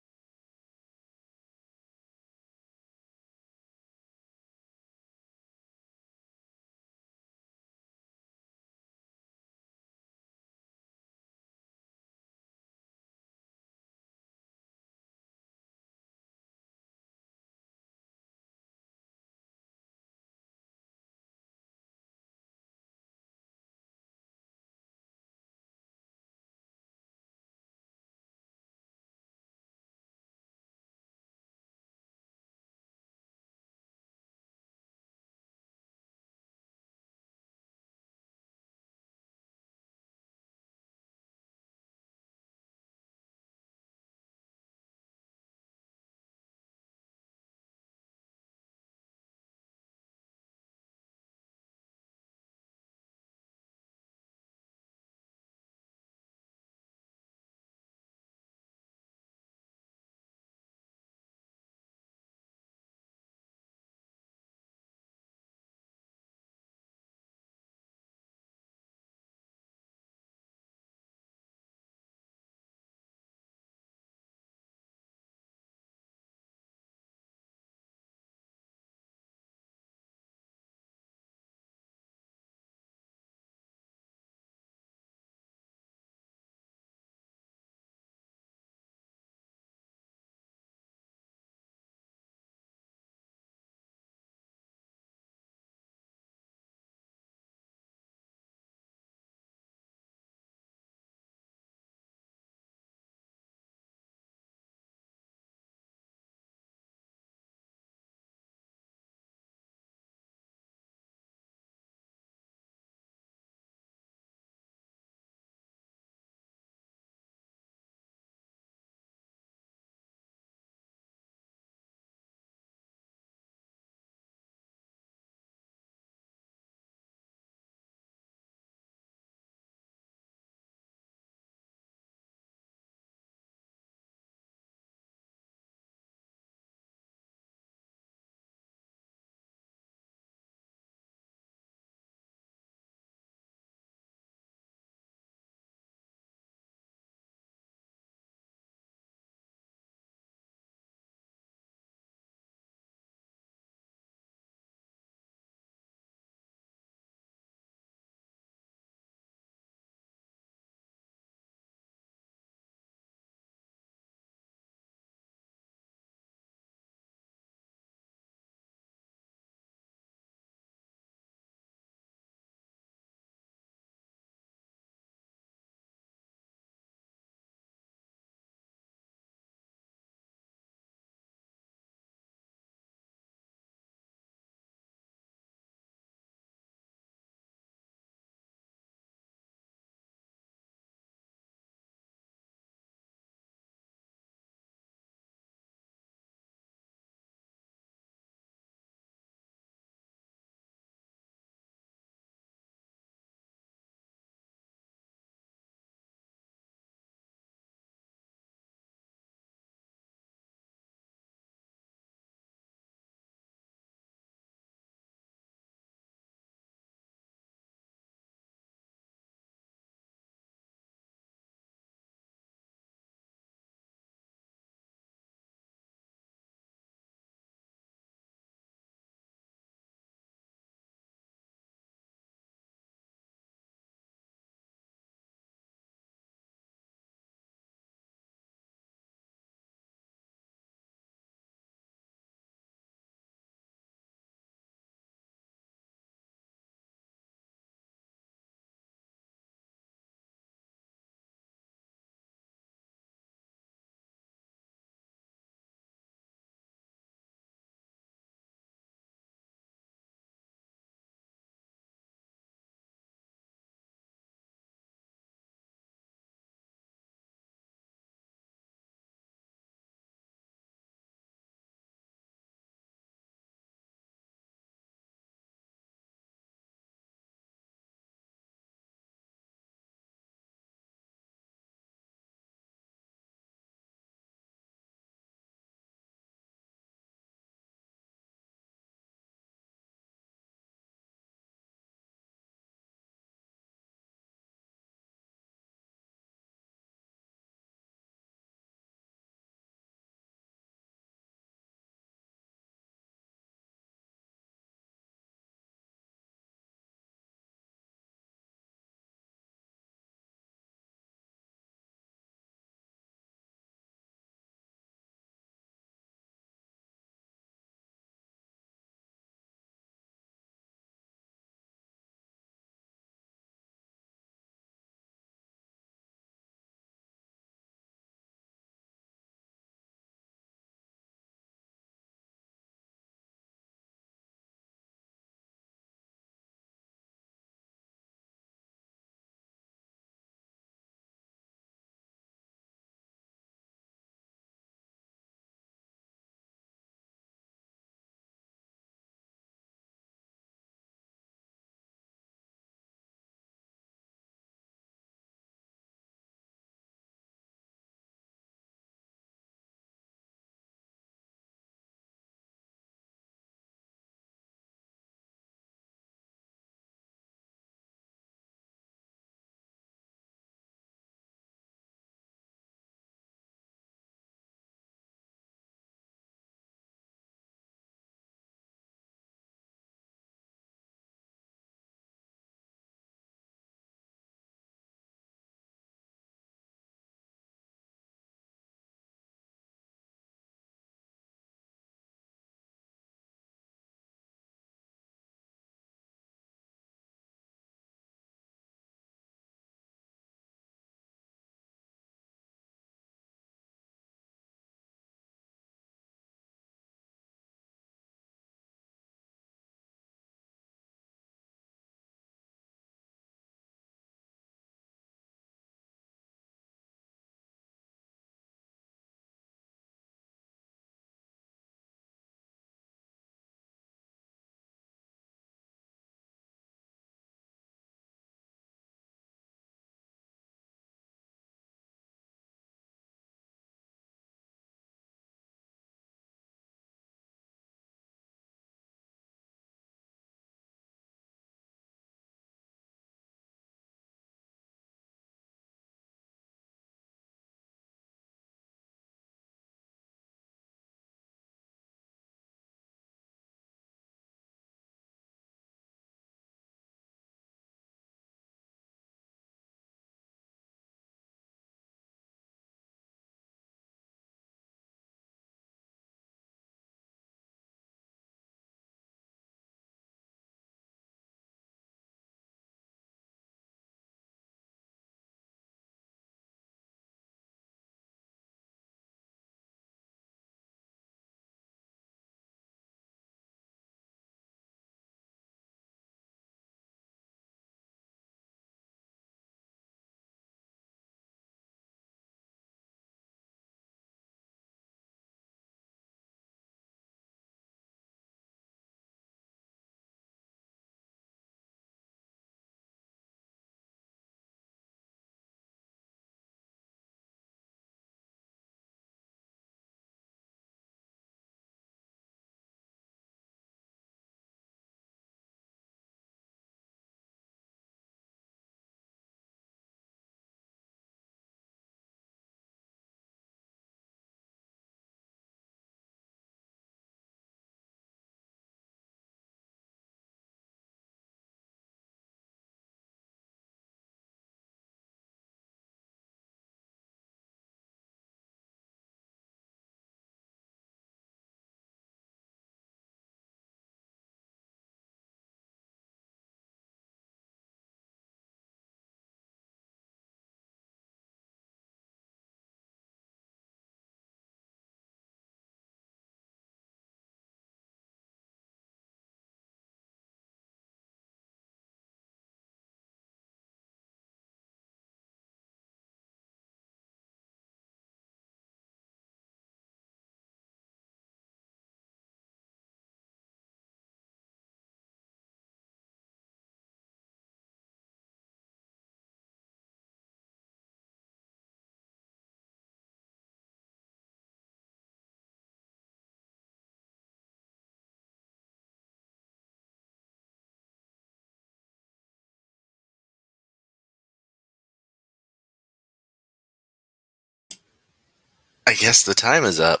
I guess the time is up.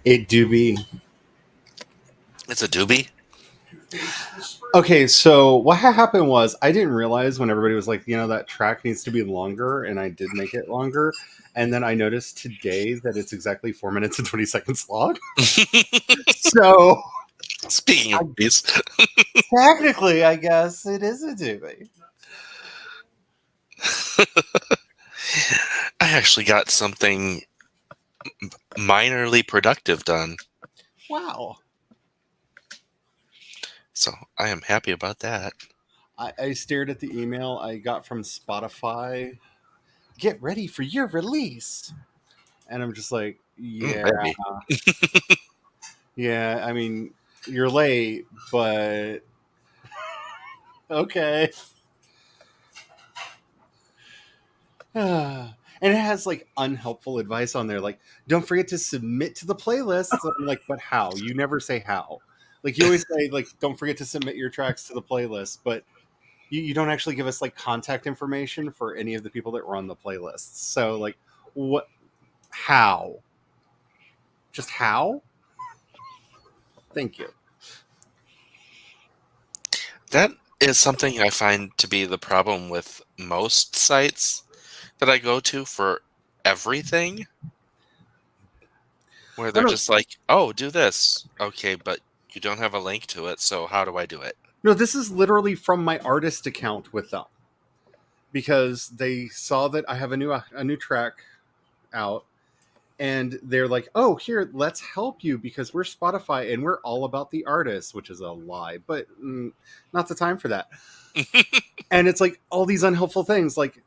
It do be. It's a doobie. Okay, so what happened was I didn't realize when everybody was like, that track needs to be longer, and I did make it longer. And then I noticed today that it's exactly 4 minutes and 20 seconds long. So Speaking of doobies, technically, I guess it is a doobie. I actually got something minorly productive done. Wow. So I am happy about that. I stared at the email I got from Spotify. Get ready for your release. And I'm just like, yeah, Baby. yeah. I mean, you're late, but okay. And it has like unhelpful advice on there, like don't forget to submit to the playlists. I'm like, but how? You never say how. Like you always say, like, don't forget to submit your tracks to the playlist, but you don't actually give us like contact information for any of the people that run the playlists. So like, what? How? Just how? Thank you. That is something I find to be the problem with most sites that I go to for everything, where Oh they're no, just like, oh, do this. Okay, but you don't have a link to it, so how do I do it? no, this is literally from my artist account with them because they saw that I have a new track out, and they're like, "Oh, here, let's help you because we're Spotify and we're all about the artists," which is a lie, but not the time for that. And it's like all these unhelpful things, like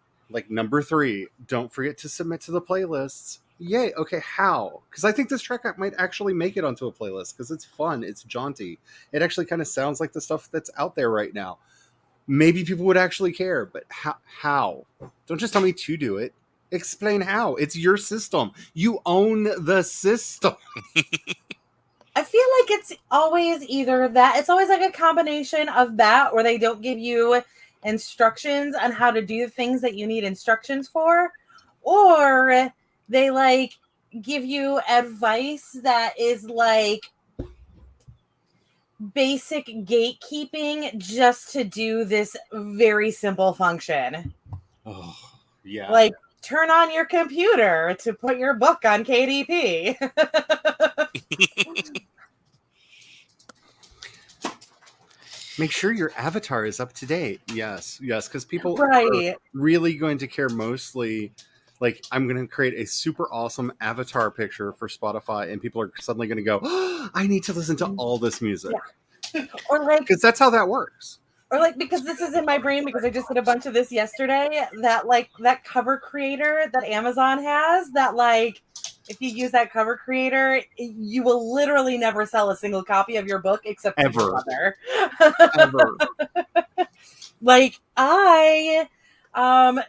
number 3, don't forget to submit to the playlists. Yay, okay, how? Because I think this track might actually make it onto a playlist because it's fun, it's jaunty. It actually kind of sounds like the stuff that's out there right now. Maybe people would actually care, but how? Don't just tell me to do it. Explain how. It's your system. You own the system. I feel like it's always either that, it's always like a combination of that, or they don't give you instructions on how to do the things that you need instructions for, or they like give you advice that is like basic gatekeeping just to do this very simple function. Oh, yeah. Like, turn on your computer to put your book on KDP. Make sure your avatar is up to date. Yes, because people are Right. really going to care mostly. Like, I'm going to create a super awesome avatar picture for Spotify, and people are suddenly going to go, oh, I need to listen to all this music. Or like, Because that's how that works. or like, because this is in my brain because I just did a bunch of this yesterday, that like that cover creator that Amazon has, that like if you use that cover creator, you will literally never sell a single copy of your book except to your Ever. mother. Ever. Like, I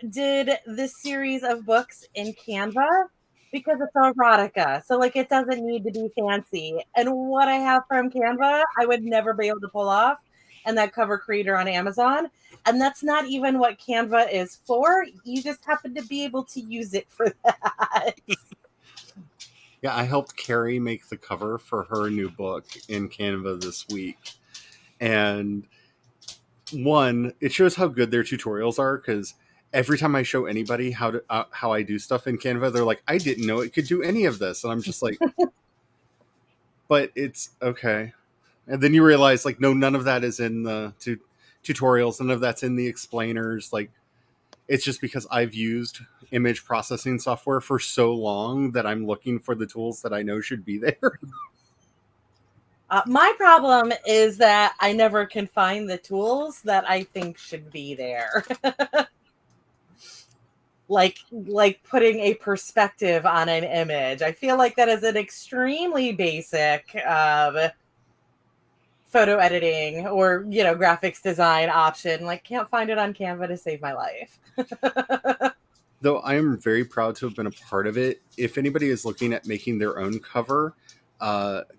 did this series of books in Canva because it's erotica. So like it doesn't need to be fancy. And what I have from Canva, I would never be able to pull off. And that cover creator on Amazon. And that's not even what Canva is for. You just happen to be able to use it for that. Yeah, I helped Carrie make the cover for her new book in Canva this week. And one, it shows how good their tutorials are because every time I show anybody how I do stuff in Canva, they're like, I didn't know it could do any of this. And I'm just like, but it's okay. And then you realize, like, no, none of that is in the tutorials. None of that's in the explainers. Like, it's just because I've used image processing software for so long that I'm looking for the tools that I know should be there. My problem is that I never can find the tools that I think should be there. like putting a perspective on an image. I feel like that is an extremely basic photo editing or graphics design option. Like, can't find it on Canva to save my life. Though I am very proud to have been a part of it. If anybody is looking at making their own cover,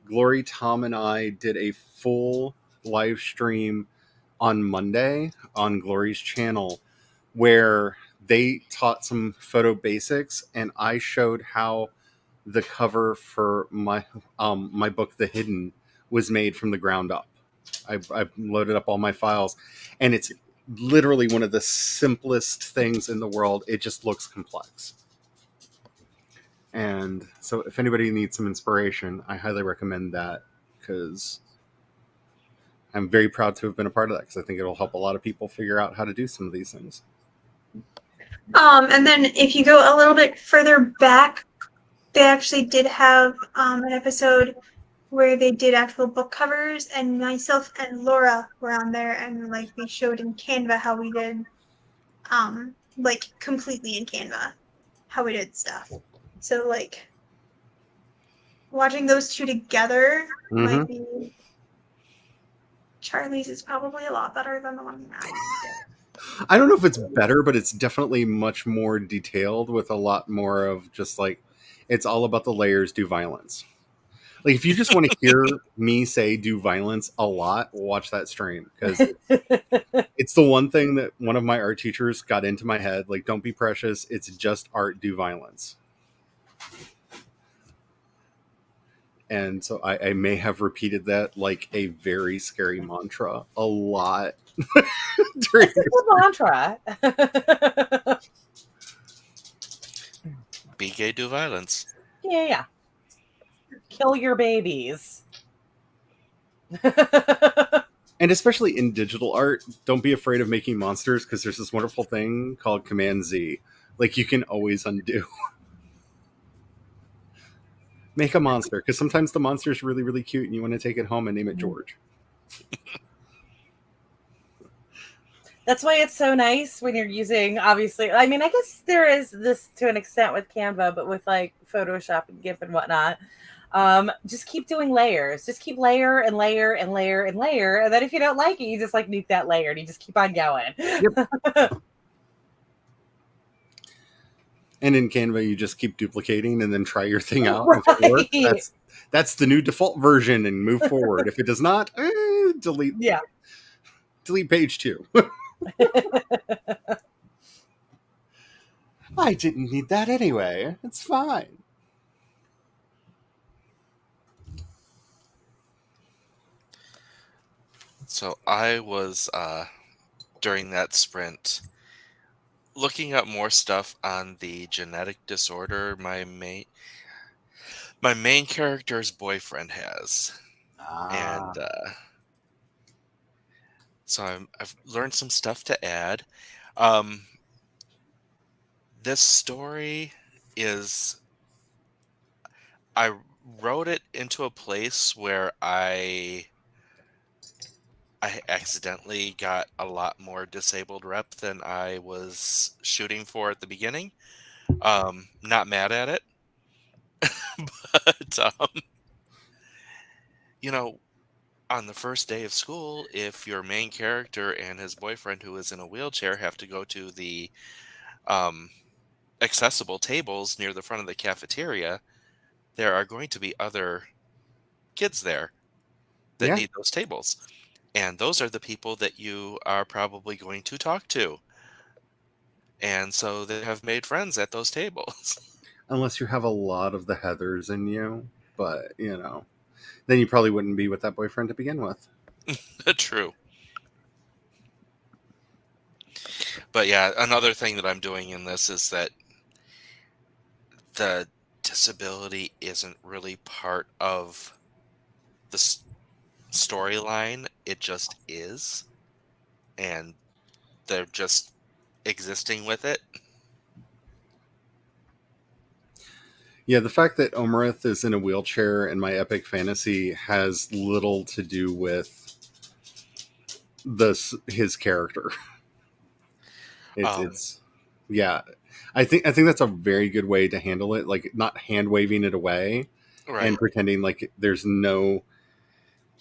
Glory, Tom, and I did a full live stream on Monday on Glory's channel where they taught some photo basics, and I showed how the cover for my book, The Hidden, was made from the ground up. I loaded up all my files, and it's literally one of the simplest things in the world. It just looks complex. And so, if anybody needs some inspiration, I highly recommend that because I'm very proud to have been a part of that because I think it'll help a lot of people figure out how to do some of these things. And then if you go a little bit further back, they actually did have an episode where they did actual book covers, and myself and Laura were on there, and like we showed in Canva how we did, like completely in Canva, how we did stuff. So like watching those two together Mm-hmm. might be. Charlie's is probably a lot better than the one I did. I don't know if it's better, but it's definitely much more detailed with a lot more of just like, it's all about the layers do violence. Like, if you just want to hear me say do violence a lot, watch that stream because it's the one thing that one of my art teachers got into my head. Like, don't be precious. It's just art, do violence. And so I may have repeated that like a very scary mantra a lot during. That's a good mantra. Be gay, do violence. Yeah. Kill your babies. And especially in digital art, don't be afraid of making monsters because there's this wonderful thing called Command Z. Like, you can always undo. Make a monster because sometimes the monster is really, really cute and you want to take it home and name it George. That's why it's so nice when you're using, obviously, I mean, I guess there is this to an extent with Canva, but with like Photoshop and GIF and whatnot, just keep doing layers. Just keep layer and layer and layer and layer. And then if you don't like it, you just like nuke that layer and you just keep on going. Yep. And in Canva, you just keep duplicating and then try your thing out. Right. If it works, that's the new default version and move forward. If it does not, delete. Yeah. Delete page 2. I didn't need that anyway. It's fine. So I was during that sprint looking up more stuff on the genetic disorder my main character's boyfriend has, and so I've learned some stuff to add. Um, this story is I wrote it into a place where I accidentally got a lot more disabled rep than I was shooting for at the beginning. Not mad at it, but you know, on the first day of school, if your main character and his boyfriend, who is in a wheelchair, have to go to the um, accessible tables near the front of the cafeteria, there are going to be other kids there that Yeah. need those tables. And those are the people that you are probably going to talk to. And so they have made friends at those tables. Unless you have a lot of the Heathers in you. But, then you probably wouldn't be with that boyfriend to begin with. True. But yeah, another thing that I'm doing in this is that the disability isn't really part of the storyline. It just is. And they're just existing with it. Yeah, the fact that Omerith is in a wheelchair in my epic fantasy has little to do with his character. Um, It's yeah. I think that's a very good way to handle it. Like, not hand waving it away and right. pretending like there's no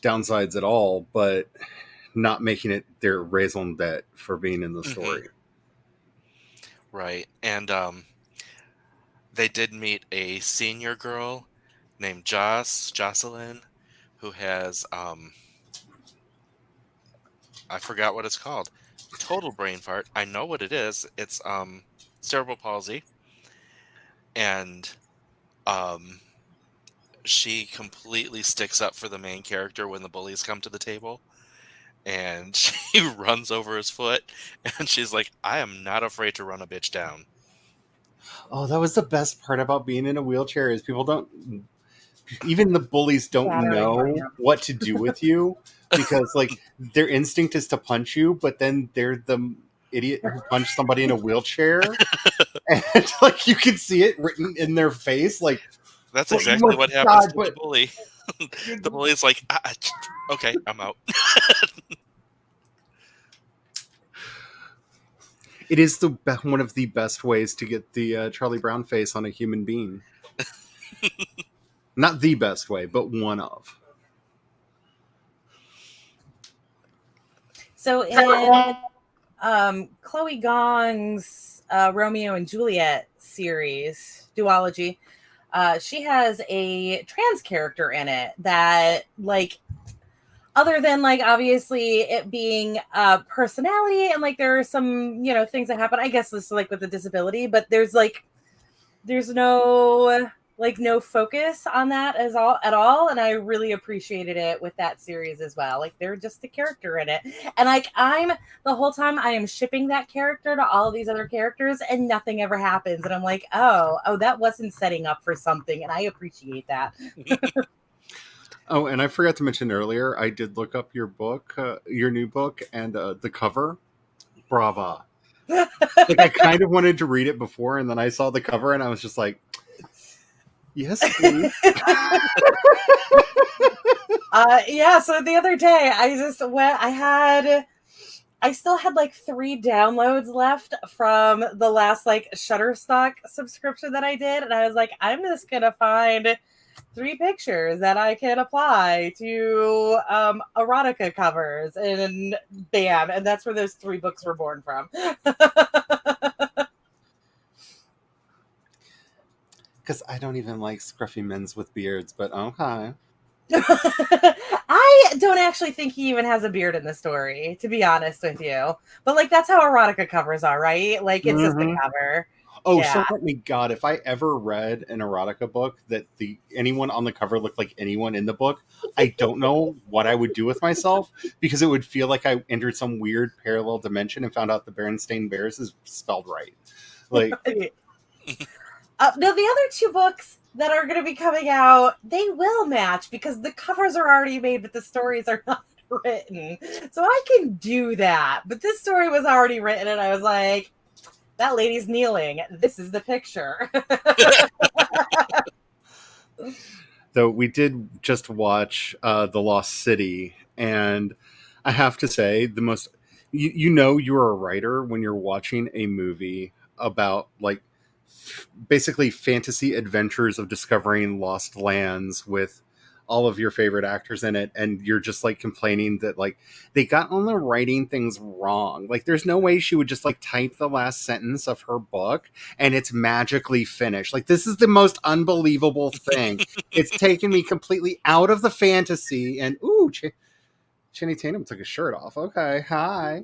downsides at all, but not making it their raison d'etre for being in the Hmm. story. Right. And they did meet a senior girl named Jocelyn, who has I forgot what it's called. Total brain fart. I know what it is. It's cerebral palsy, and um, she completely sticks up for the main character when the bullies come to the table, and she runs over his foot, and she's like, "I am not afraid to run a bitch down." Oh, that was the best part about being in a wheelchair is people don't, even the bullies don't Shattering know lamp. what to do with you because like their instinct is to punch you, but then they're the idiot who punched somebody in a wheelchair, and like you can see it written in their face, like, That's but you exactly must what happens die. to the But bully. The bully's like, "Okay, I'm out." it is the one of the best ways to get the Charlie Brown face on a human being. Not the best way, but one of. So in Chloe Gong's Romeo and Juliet series duology, she has a trans character in it that, like, other than like obviously it being a personality and like there are some things that happen. I guess this is like with the disability, but there's no focus on that at all, and I really appreciated it with that series as well. Like they're just a character in it, and like I'm the whole time I am shipping that character to all of these other characters, and nothing ever happens, and I'm like, oh, that wasn't setting up for something, and I appreciate that. Oh, and I forgot to mention earlier, I did look up your book, your new book, and the cover. Brava. Like, I kind of wanted to read it before, and then I saw the cover, and I was just like, yes, please. Yeah, so the other day I just went, I still had like 3 downloads left from the last like Shutterstock subscription that I did, and I was like, I'm just gonna find 3 pictures that I can apply to erotica covers, and bam, and that's where those 3 books were born from. Because I don't even like scruffy men's with beards, but okay. I don't actually think he even has a beard in the story, to be honest with you. But like that's how erotica covers are, right? Like it's just a cover. Oh, Yeah. so help me God, if I ever read an erotica book that anyone on the cover looked like anyone in the book, I don't know what I would do with myself, because it would feel like I entered some weird parallel dimension and found out the Berenstain Bears is spelled right. Like, No, the other 2 books that are going to be coming out, they will match because the covers are already made, but the stories are not written. So I can do that. But this story was already written, and I was like, that lady's kneeling. This is the picture. though we did just watch The Lost City, and I have to say, the most you know you're a writer when you're watching a movie about like basically fantasy adventures of discovering lost lands with all of your favorite actors in it, and you're just like complaining that like they got on the writing things wrong. Like there's no way she would just like type the last sentence of her book and it's magically finished. Like this is the most unbelievable thing. It's taken me completely out of the fantasy. And ooh, Channing Tatum took his shirt off. Okay, hi.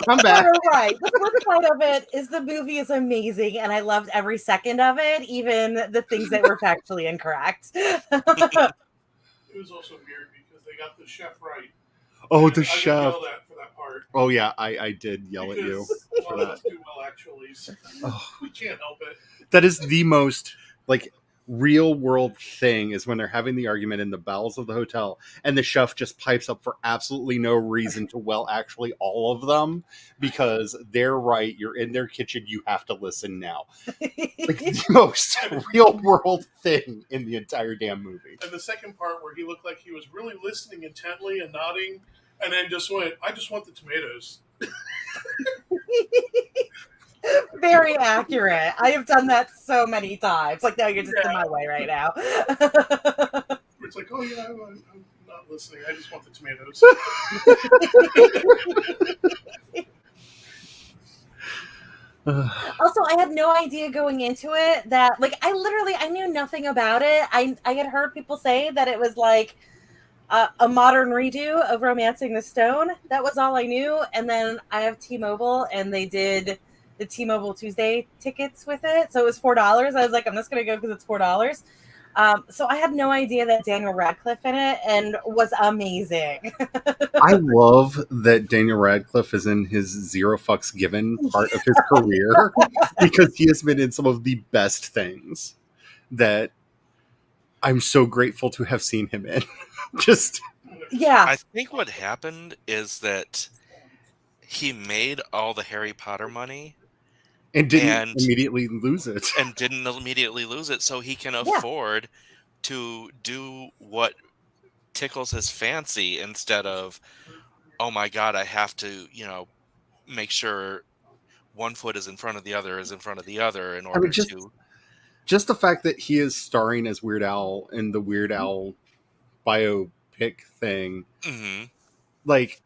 I'm back. You're right. The flip side of it is the movie is amazing, and I loved every second of it, even the things that were factually incorrect. It was also weird because they got the chef right. Oh, And the I chef. got yelled at for that part. Oh yeah, I did yell at you Because a for lot of that. us do well, actually. So we can't help it. That is the most like real world thing, is when they're having the argument in the bowels of the hotel and the chef just pipes up for absolutely no reason to, well, actually all of them, because they're right, you're in their kitchen, you have to listen now. Like the most real world thing in the entire damn movie. And the second part where he looked like he was really listening intently and nodding, and then just went, I just want the tomatoes. Very accurate. I have done that so many times. Like, no, you're just in my way right now. It's like, oh yeah, I'm not listening. I just want the tomatoes. Also, I had no idea going into it that, like, I knew nothing about it. I had heard people say that it was like a modern redo of Romancing the Stone. That was all I knew. And then I have T-Mobile, and they did the T-Mobile Tuesday tickets with it, so it was $4. I was like, I'm just gonna go because it's $4. So I had no idea that Daniel Radcliffe in it, and was amazing. I love that Daniel Radcliffe is in his zero fucks given part of his career because he has been in some of the best things that I'm so grateful to have seen him in. Just Yeah, I think what happened is that he made all the Harry Potter money and didn't and immediately lose it. didn't immediately lose it, so he can yeah. afford to do what tickles his fancy instead of, oh my god, I have to, make sure one foot is in front of the other is in front of the other in I mean, order to. just the fact that he is starring as Weird Al in the Weird Al biopic thing, Mhm. like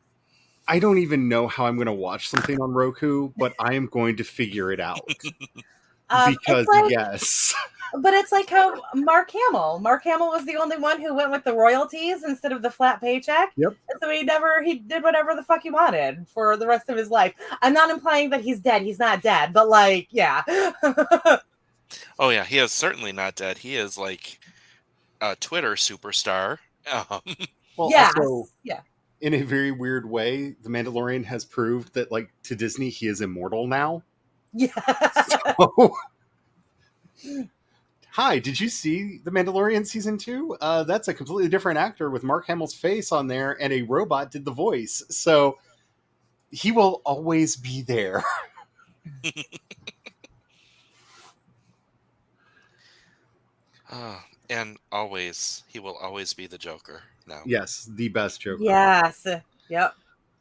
I don't even know how I'm going to watch something on Roku, but I am going to figure it out It's because like, yes, but it's like how Mark Hamill. Mark Hamill was the only one who went with the royalties instead of the flat paycheck. yep. And so he did whatever the fuck he wanted for the rest of his life. I'm not implying that he's dead. He's not dead, but like, yeah. Oh yeah, he is certainly not dead. He is like a Twitter superstar. Um, Well, also Yes. Yeah. in a very weird way, The Mandalorian has proved that, like, to Disney, he is immortal now. Yeah. Oh, hi, did you see The Mandalorian season 2? That's a completely different actor with Mark Hamill's face on there, and a robot did the voice. So he will always be there. and always, he will always be the Joker now. Yes, the best Joker. Yes. Yep.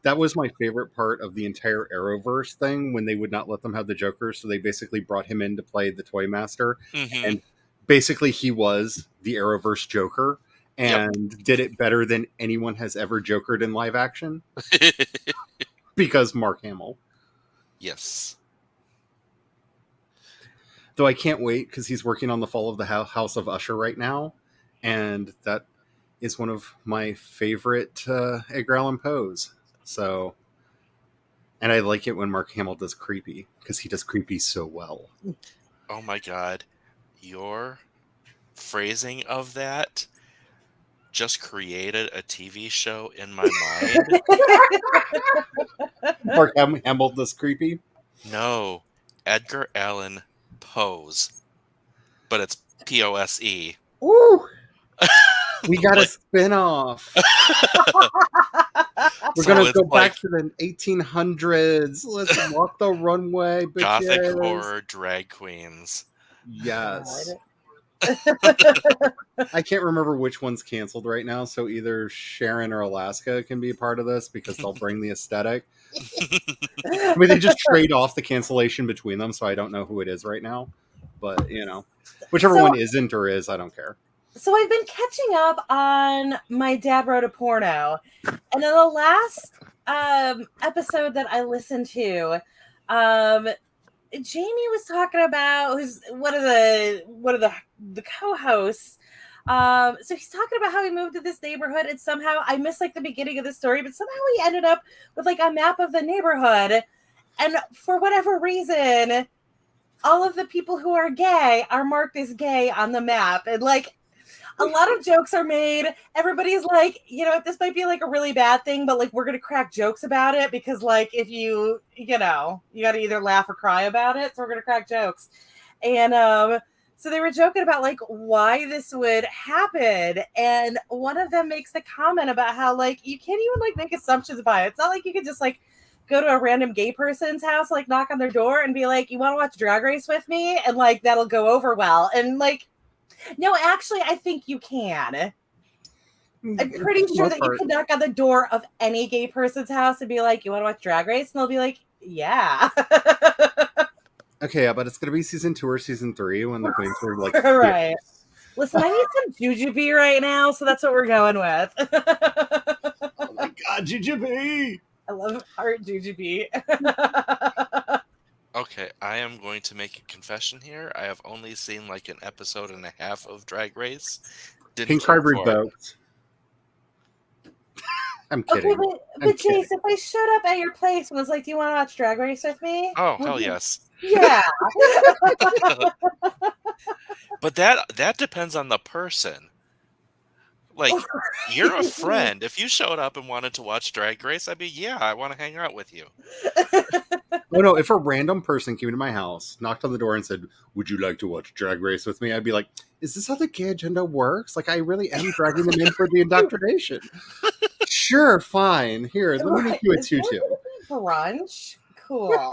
That was my favorite part of the entire Arrowverse thing when they would not let them have the Joker, so they basically brought him in to play the Toy Master, Hmm. and basically he was the Arrowverse Joker Yep. and did it better than anyone has ever Jokered in live action because Mark Hamill. Yes. Though I can't wait because he's working on the Fall of the House of Usher right now, and that is one of my favorite Edgar Allan Poes. So, and I like it when Mark Hamill does creepy because he does creepy so well. Oh my god. Your phrasing of that just created a TV show in my mind. Mark Hamill does creepy. No, Edgar Allan Poe's, but it's Pose. Ooh, we got a Like, spin-off. We're so gonna it's go like back to the 1800s. Let's walk the runway, gothic bitches. horror drag queens. Yes. I can't remember which one's canceled right now, so either Sharon or Alaska can be a part of this because they'll bring the aesthetic. I mean, they just trade off the cancellation between them, so I don't know who it is right now. But, whichever So one isn't or is, I don't care. so I've been catching up on My Dad Wrote a Porno, and in the last episode that I listened to, Jamie was talking about who's one of the co-hosts. So he's talking about how he moved to this neighborhood, and somehow I missed like the beginning of the story, but somehow he ended up with like a map of the neighborhood, and for whatever reason, all of the people who are gay are marked as gay on the map, and like a lot of jokes are made. Everybody's like, this might be like a really bad thing, but like we're gonna crack jokes about it because like if you got to either laugh or cry about it, so we're gonna crack jokes. And so they were joking about like why this would happen, and one of them makes the comment about how like you can't even like make assumptions about it. It's not like you could just like go to a random gay person's house, like knock on their door and be like, you want to watch Drag Race with me, and like that'll go over well. And like, no, actually, I think you can. I'm pretty sure that you can knock on the door of any gay person's house and be like, you want to watch Drag Race? And they'll be like, yeah. Okay, yeah, but it's going to be season 2 or season 3 when the queens are like... Right. Listen, I need some jujube right now, so that's what we're going with. Oh my god, jujube! I love art jujube. Okay, I am going to make a confession here. I have only seen like an episode and a half of Drag Race. Didn't Pink care card for it. revoked. I'm kidding. Okay, I'm But kidding. Jace, if I showed up at your place and was like, "Do you want to watch Drag Race with me?" Oh, Would hell you? yes. Yeah. But that depends on the person. Like, you're a friend. If you showed up and wanted to watch Drag Race, I'd be, yeah, I want to hang out with you. Oh no, if a random person came to my house, knocked on the door and said, "Would you like to watch Drag Race with me?" I'd be like, "Is this how the gay agenda works? Like I really am dragging them in for the indoctrination." Sure, fine. Here, let me make Right. you a Is there tutu. gonna be brunch? Cool.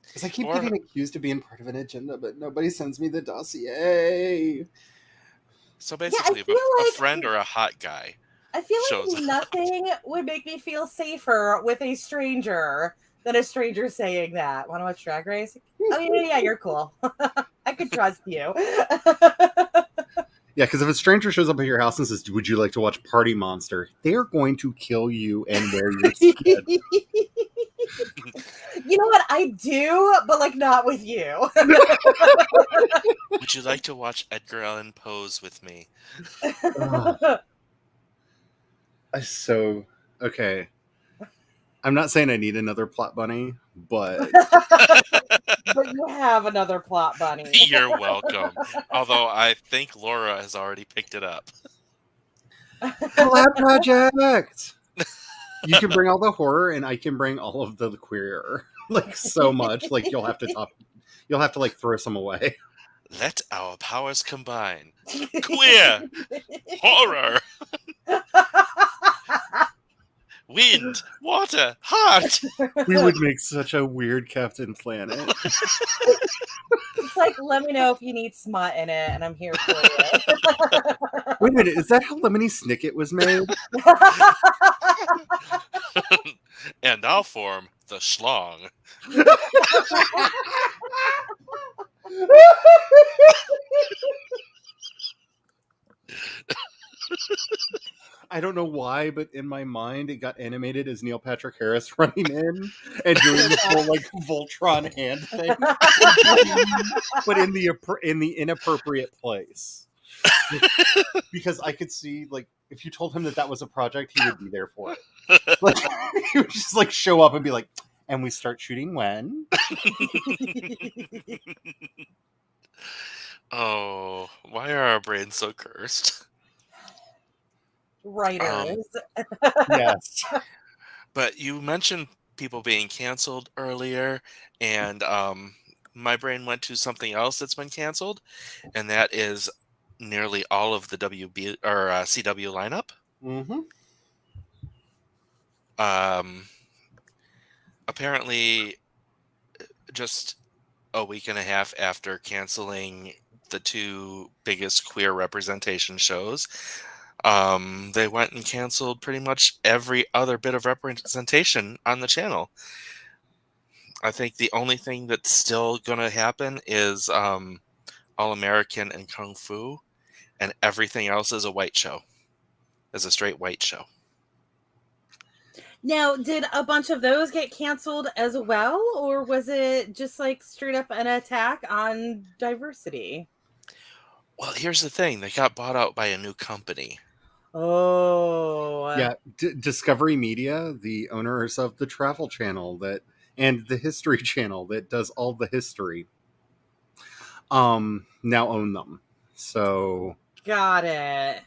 Because I keep Or getting accused of being part of an agenda, but nobody sends me the dossier. so Yeah, I basically, if feel a like friend or a hot guy I feel shows like up, nothing would make me feel safer with a stranger than a stranger saying that. Want to watch Drag Race? Oh yeah, you're cool. I could trust you. Yeah, because if a stranger shows up at your house and says, "Would you like to watch Party Monster?" They're going to kill you and wear your skin. You know what? I do, but like not with you. would you like to watch Edgar Allan Poe's with me? Ugh, so okay. I'm not saying I need another plot bunny, but But you have another plot bunny. You're welcome. Although I think Laura has already picked it up. collab project. You can bring all the horror, and I can bring all of the queer. Like so much. Like you'll have to talk. You'll have to like throw some away. Let our powers combine. Queer, horror, wind, water, heart. We would make such a weird Captain Planet. It's like, let me know if you need smut in it, and I'm here for you. Wait a minute, is that how Lemony Snicket was made? And I'll form the schlong. I don't know why, but in my mind, it got animated as Neil Patrick Harris running in and doing the full like Voltron hand thing, but in the inappropriate place. Because I could see like if you told him that that was a project, he would be there for it. Like he would just like show up and be like, "And we start shooting when?" Oh, why are our brains so cursed? Writers. Yes. But you mentioned people being canceled earlier, and my brain went to something else that's been canceled, and that is nearly all of the WB or CW lineup. Mm-hmm. Um, Apparently, just a week and a half after canceling the two biggest queer representation shows, they went and canceled pretty much every other bit of representation on the channel. I think the only thing that's still going to happen is All American and Kung Fu, and everything else is a white show, is a straight white show. Now, did a bunch of those get canceled as well, or was it just like straight up an attack on diversity? Well, here's the thing, they got bought out by a new company. Oh, Yeah, Discovery Media, the owners of the Travel Channel that and the History Channel that does all the history, now own them. So, got it.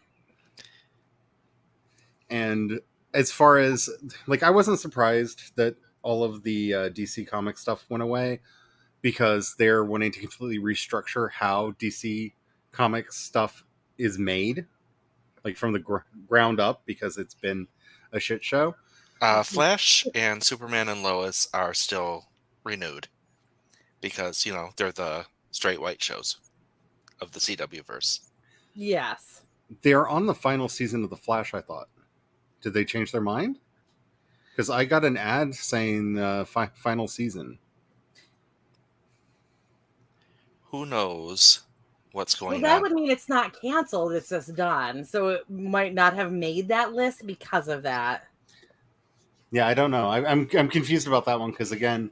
and as far as like, I wasn't surprised that all of the DC comic stuff went away because they're wanting to completely restructure how DC comic stuff is made, like from the ground up, because it's been a shit show. Flash and Superman and Lois are still renewed because, they're the straight white shows of the CW verse. Yes. They're on the final season of The Flash, I thought. Did they change their mind? Because I got an ad saying final season. Who knows what's Well, going that on? would mean it's not canceled, it's just done. So it might not have made that list because of that. Yeah, I don't know. I'm confused about that one because again,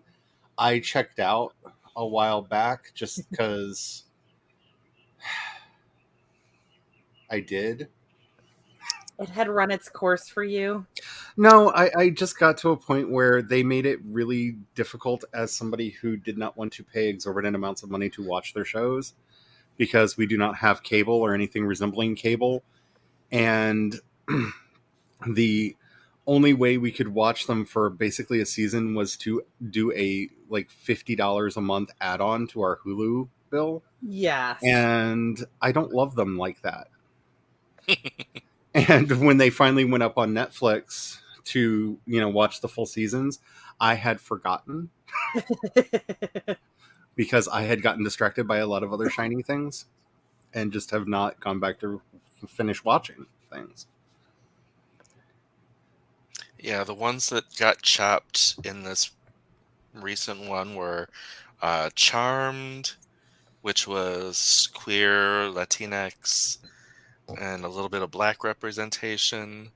I checked out a while back just because I did. It had run its course for you. No, I just got to a point where they made it really difficult as somebody who did not want to pay exorbitant amounts of money to watch their shows because we do not have cable or anything resembling cable. And the only way we could watch them for basically a season was to do a like $50 a month add-on to our Hulu bill. Yes. And I don't love them like that. And when they finally went up on Netflix to, watch the full seasons, I had forgotten because I had gotten distracted by a lot of other shiny things and just have not gone back to finish watching things. Yeah, the ones that got chopped in this recent one were Charmed, which was queer, Latinx, and a little bit of black representation.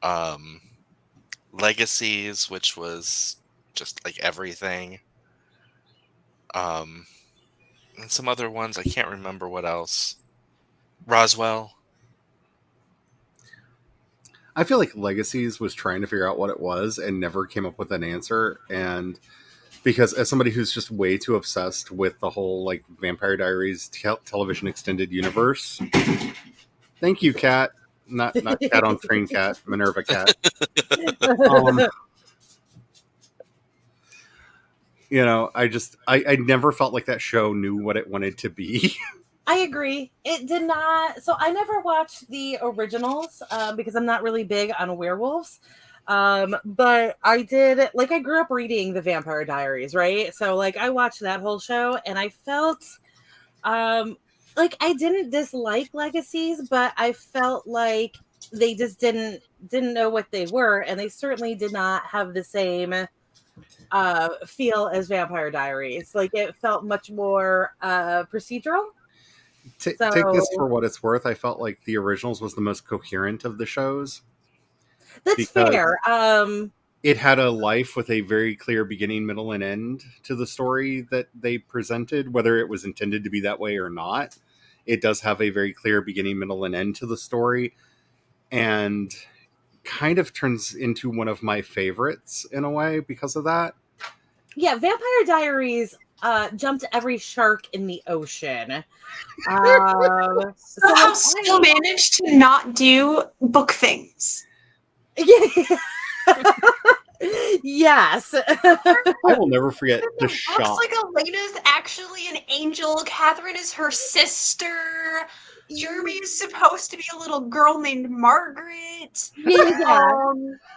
Um, Legacies, which was just like everything. And some other ones, I can't remember what else. Roswell. I feel like Legacies was trying to figure out what it was and never came up with an answer. And because as somebody who's just way too obsessed with the whole like Vampire Diaries television extended universe, thank you, Cat. Not Cat on Screen Cat, Minerva Cat. Um, I never felt like that show knew what it wanted to be. I agree. It did not. So I never watched the originals because I'm not really big on werewolves. But I did, like, I grew up reading the Vampire Diaries, right? So, like, I watched that whole show and I felt like I didn't dislike Legacies, but I felt like they just didn't know what they were, and they certainly did not have the same feel as Vampire Diaries. Like, it felt much more procedural. Take this for So what it's worth. I felt like the originals was the most coherent of the shows that's because fair. it had a life with a very clear beginning, middle, and end to the story that they presented, whether it was intended to be that way or not. It does have a very clear beginning, middle, and end to the story, and kind of turns into one of my favorites in a way because of that. Yeah, Vampire Diaries jumped every shark in the ocean. Somehow still managed to not do book things. Yes. I will never forget the Looks shock. like Elena's actually an angel. Catherine is her sister. Jeremy is supposed to be a little girl named Margaret. Yeah.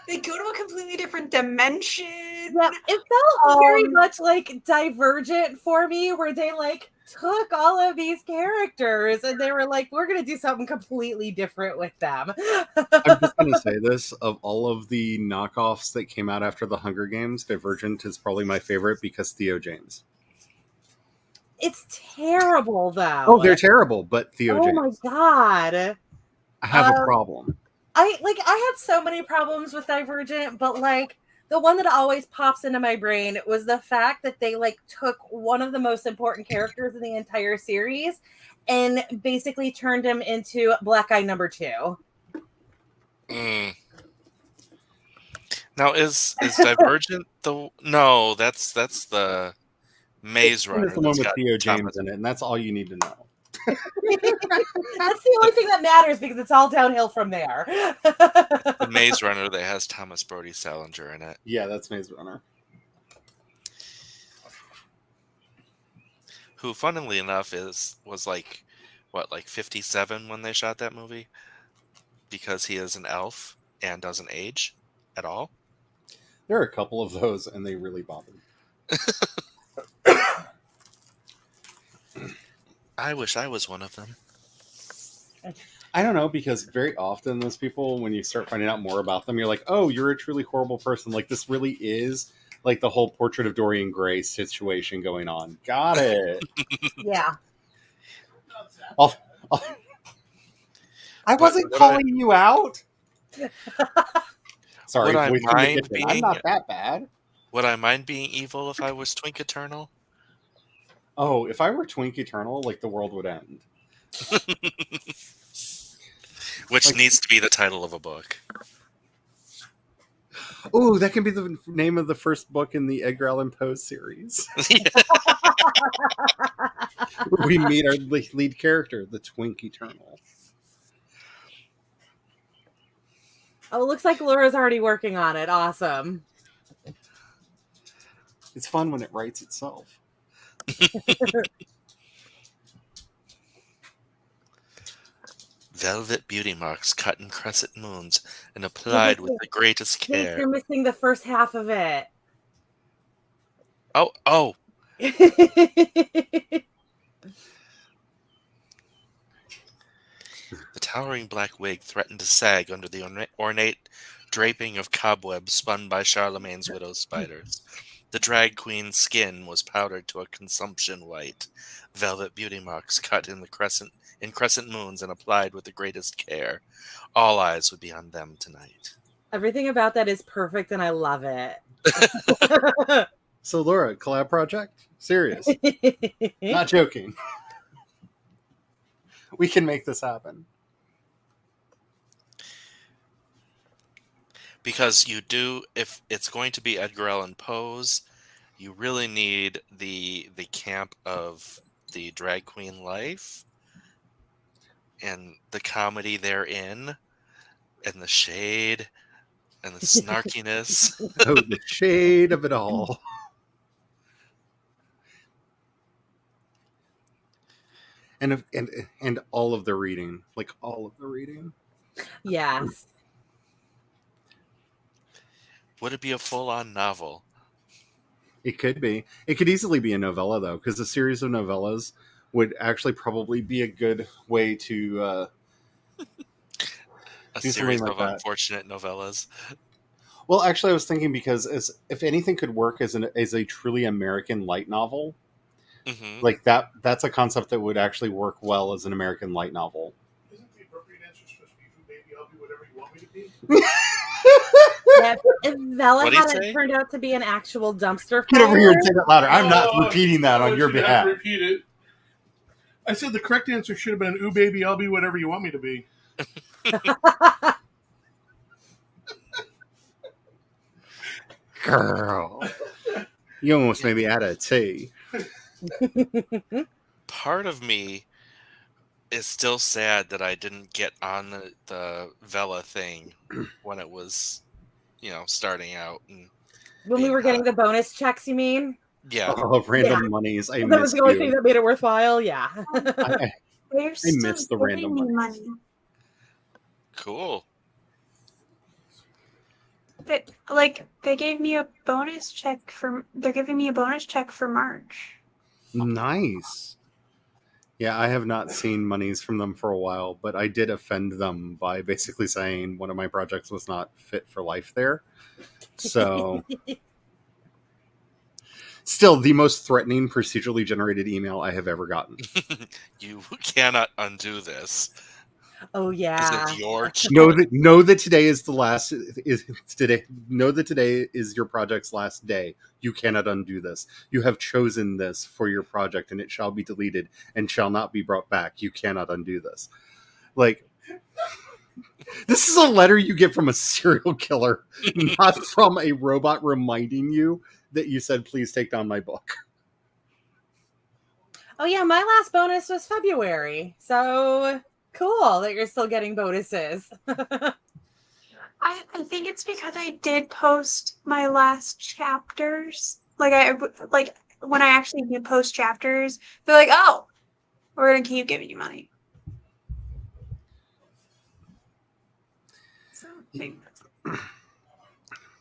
They go to a completely different dimension. Yeah, it felt very much like Divergent for me, where they like took all of these characters and they were like, we're gonna do something completely different with them. I'm just going to say this: of all of the knockoffs that came out after the Hunger Games, Divergent is probably my favorite because Theo James. It's terrible though. Oh, they're terrible, but Theo Oh James. my god. I have a problem. I had so many problems with Divergent, but like the one that always pops into my brain was the fact that they like took one of the most important characters in the entire series and basically turned him into Black Guy number 2. Now is Divergent the no? That's the Maze Runner. It's the one that's with got Theo James Thomas. in it, and that's all you need to know. That's the only thing that matters because it's all downhill from there. The Maze Runner that has Thomas Brody Salinger in it. Yeah, that's Maze Runner. Who, funnily enough, was like 57 when they shot that movie because he is an elf and doesn't age at all. There are a couple of those, and they really bother me. I wish I was one of them. I don't know, because very often those people, when you start finding out more about them, you're like, oh, you're a truly horrible person. Like, this really is like the whole Portrait of Dorian Gray situation going on. Got it. Yeah. I wasn't calling you out. Sorry, would I voice from the mind kitchen. I'm not that bad. Would I mind being evil if I was Twink Eternal? Oh, if I were Twink Eternal, like the world would end. Which Like, needs to be the title of a book. oh, that can be the name of the first book in the Edgar Allan Poe series. Where we meet our lead character, the Twink Eternal. Oh, it looks like Laura's already working on it. Awesome. It's fun when it writes itself. Velvet beauty marks cut in crescent moons and applied with the greatest Wait, care. you're missing the first half of it. Oh, the towering black wig threatened to sag under the ornate draping of cobwebs spun by Charlemagne's widow spiders. The drag queen's skin was powdered to a consumption white. Velvet beauty marks cut in crescent moons and applied with the greatest care. All eyes would be on them tonight. Everything about that is perfect, and I love it. So, Laura, collab project? Serious. Not joking. We can make this happen. Because you do, if it's going to be Edgar Allan Poe's, you really need the camp of the drag queen life and the comedy therein and the shade and the snarkiness. Oh, the shade of it all. And all of the reading. Like, all of the reading. Yes. Would it be a full-on novel? It could be. It could easily be a novella, though, because a series of novellas would actually probably be a good way to A do something series like of that. unfortunate novellas. Well, actually, I was thinking because if anything could work as a truly American light novel, Mm-hmm. like that's a concept that would actually work well as an American light novel. Isn't the appropriate answer supposed to be "Ooh, baby, I'll be whatever you want me to be"? Yeah, if Vela What'd he hadn't say? turned out to be an actual dumpster Get over here and fire, say that louder. I'm not Oh, repeating that I on want your you to have behalf. to repeat it. I said the correct answer should have been "Ooh, baby, I'll be whatever you want me to be." Girl. You almost made me add a T. Part of me is still sad that I didn't get on the Vela thing when it was, starting out. And when we were getting the bonus checks, you mean? yeah, Oh, random monies. I That miss was the only thing you. that made it worthwhile. Yeah. They're still miss the giving random me monies. money. cool. They gave me a bonus check for. They're giving me a bonus check for March. Nice. Yeah, I have not seen monies from them for a while, but I did offend them by basically saying one of my projects was not fit for life there. So, still the most threatening procedurally generated email I have ever gotten. You cannot undo this. Oh Is yeah. it your Know that today is the last is today. Know that today is your project's last day. You cannot undo this. You have chosen this for your project, and it shall be deleted and shall not be brought back. You cannot undo this. Like, this is a letter you get from a serial killer, not from a robot reminding you that you said, "Please take down my book." Oh yeah, my last bonus was February. So cool that you're still getting bonuses. I think it's because I did post my last chapters. Like when I actually did post chapters, they're like, "Oh, we're gonna keep giving you money." So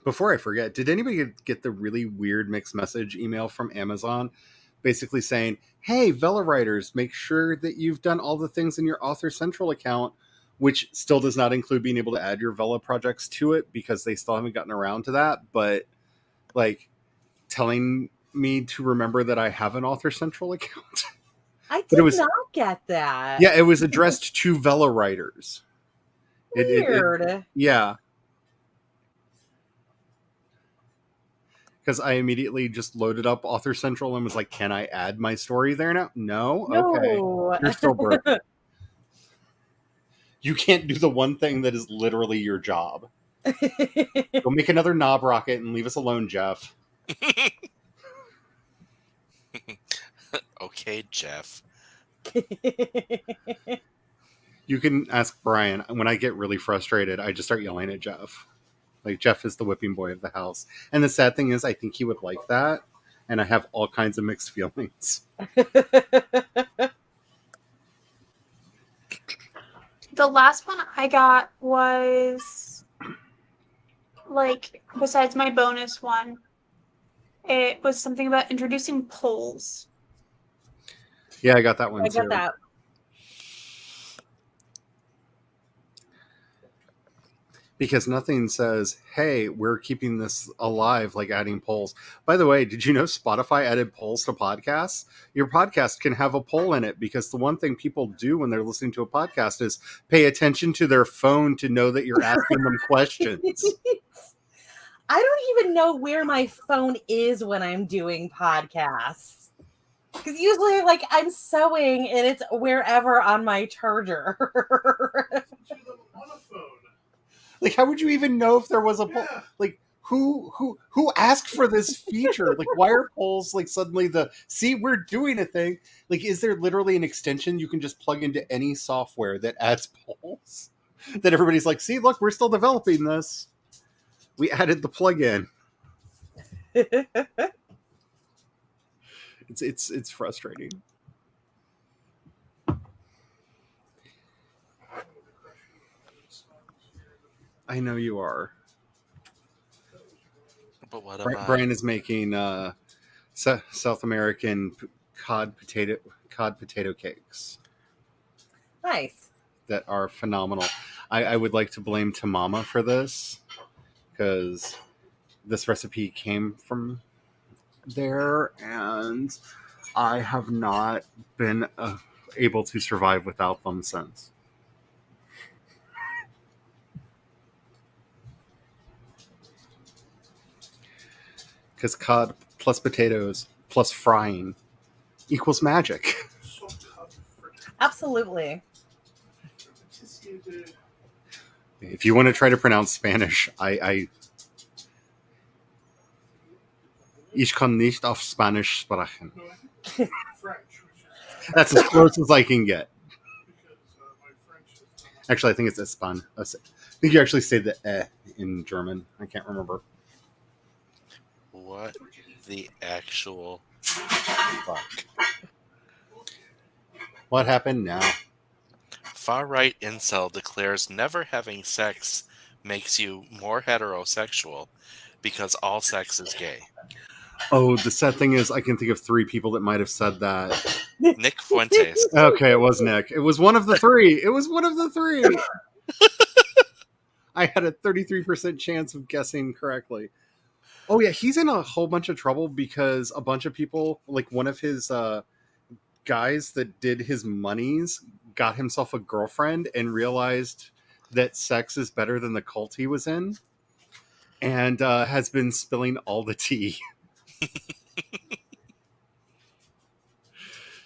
Before I forget, did anybody get the really weird mixed message email from Amazon basically saying, "Hey, Vela writers, make sure that you've done all the things in your Author Central account," which still does not include being able to add your Vela projects to it because they still haven't gotten around to that, but like telling me to remember that I have an Author Central account. I But did it was not get that. yeah, it was addressed to Vela writers. Weird. Yeah. Because I immediately just loaded up Author Central and was like, "Can I add my story there now?" No? Okay. No. You're still broken. You can't do the one thing that is literally your job. Go make another knob rocket and leave us alone, Jeff. Okay, Jeff. You can ask Brian. When I get really frustrated, I just start yelling at Jeff. Like, Jeff is the whipping boy of the house. And the sad thing is, I think he would like that. And I have all kinds of mixed feelings. The last one I got was, like, besides my bonus one, it was something about introducing polls. Yeah, I got that one I too. got that. Because nothing says, hey, we're keeping this alive, like adding polls. By the way, did you know Spotify added polls to podcasts? Your podcast can have a poll in it, because the one thing people do when they're listening to a podcast is pay attention to their phone to know that you're asking them questions. I don't even know where my phone is when I'm doing podcasts. Because usually, like, I'm sewing and it's wherever on my charger. On a phone. Like, how would you even know if there was a poll? Yeah. Like, who asked for this feature? Like, why are polls like suddenly the see we're doing a thing? Like, is there literally an extension you can just plug into any software that adds polls? That everybody's like, see, look, we're still developing this. We added the plugin. It's frustrating. I know you are. But what am I? Brian is making South American cod potato cakes Nice. that are phenomenal. I would like to blame Tamama for this, because this recipe came from there, and I have not been able to survive without them since. Because cod plus potatoes plus frying equals magic. So tough. Absolutely. If you want to try to pronounce Spanish, I ich kann nicht auf Spanish sprechen. French, That's as close as I can get. because my French is Actually, I think it's Espan. I think you actually say the in German. I can't remember. What the actual fuck? What happened now? Far-right incel declares never having sex makes you more heterosexual because all sex is gay. Oh, the sad thing is, I can think of 3 people that might have said that. Nick Fuentes. Okay, it was Nick. It was one of the 3. It was one of the 3. I had a 33% chance of guessing correctly. Oh yeah, he's in a whole bunch of trouble because a bunch of people, like one of his guys that did his monies, got himself a girlfriend and realized that sex is better than the cult he was in, and has been spilling all the tea.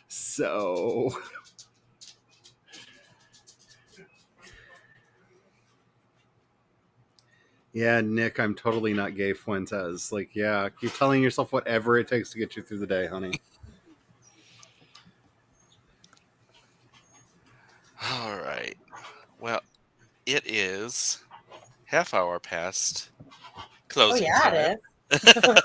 So yeah, Nick, I'm totally not gay, Fuentes. Like, yeah, keep telling yourself whatever it takes to get you through the day, honey. All right. Well, it is half hour past closing yeah, time. it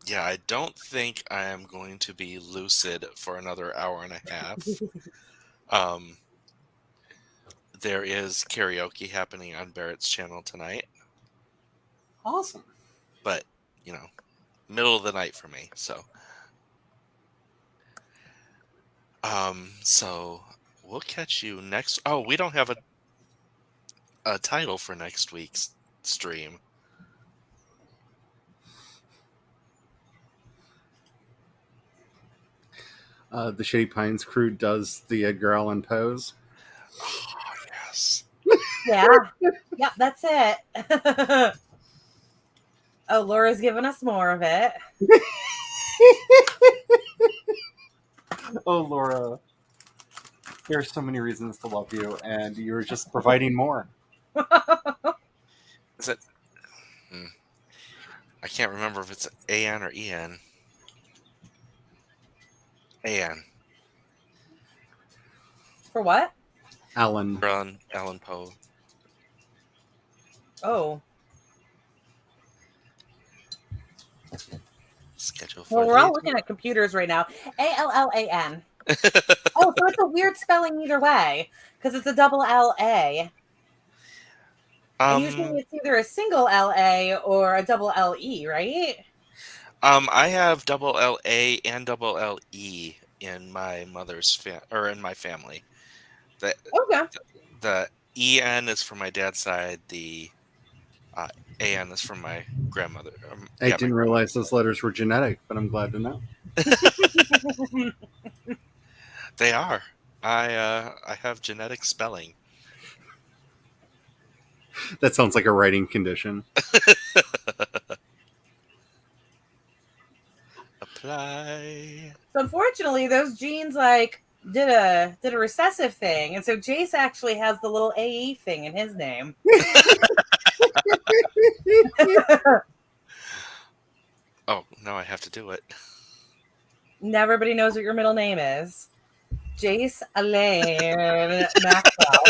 Yeah, I don't think I am going to be lucid for another hour and a half. There is karaoke happening on Barrett's channel tonight, Awesome. but middle of the night for me. So we'll catch you next. Oh, we don't have a title for next week's stream. The Shady Pines crew does the Edgar Allan pose. Oh, yes. Yeah. Yep, that's it. Oh, Laura's giving us more of it. Oh, Laura. There are so many reasons to love you, and you're just providing more. Is it? Hmm, I can't remember if it's A-N or E-N. A-N. For what? Alan. Alan Poe. Oh. Schedule Well, for we're all later. looking at computers right now. ALLAN. Oh, so it's a weird spelling either way, because it's a double LA. And usually um, it's either a single LA or a double LE, right? I have double L-A and double L-E in my or in my family. The Okay. the E-N is from my dad's side. The uh, A-N is from my grandmother. I Yeah, my didn't grandmother's realize those letters were genetic, but I'm glad to know. side. They are. I have genetic spelling. That sounds like a writing condition. Apply. So unfortunately, those genes like did a recessive thing, and so Jace actually has the little AE thing in his name. Oh, now I have to do it. Now everybody knows what your middle name is. Jace Elaine Maxwell.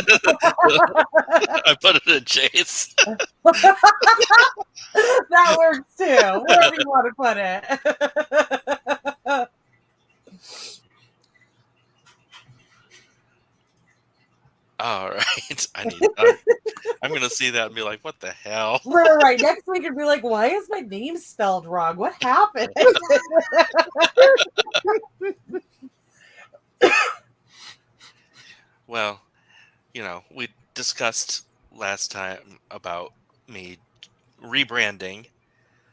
I put it in Chase. That works too. Wherever you want to put it. All right. I'm gonna see that and be like, "What the hell?" Right. Next week, it'd be like, why is my name spelled wrong? What happened? Well, we discussed last time about me rebranding.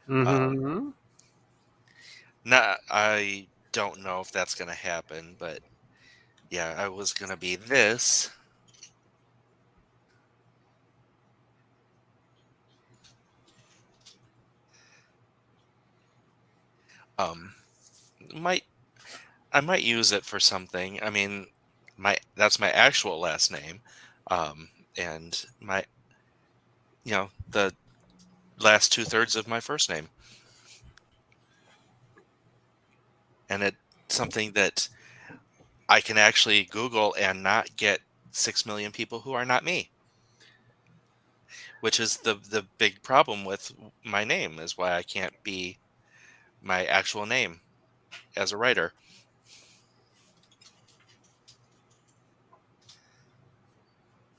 Mm-hmm. Not, I don't know if that's gonna happen, but yeah, I was gonna be this. Um, might I might use it for something. I mean, that's my actual last name, um, and the last 2/3 of my first name, and it's something that I can actually Google and not get 6 million people who are not me, which is the big problem with my name, is why I can't be my actual name as a writer.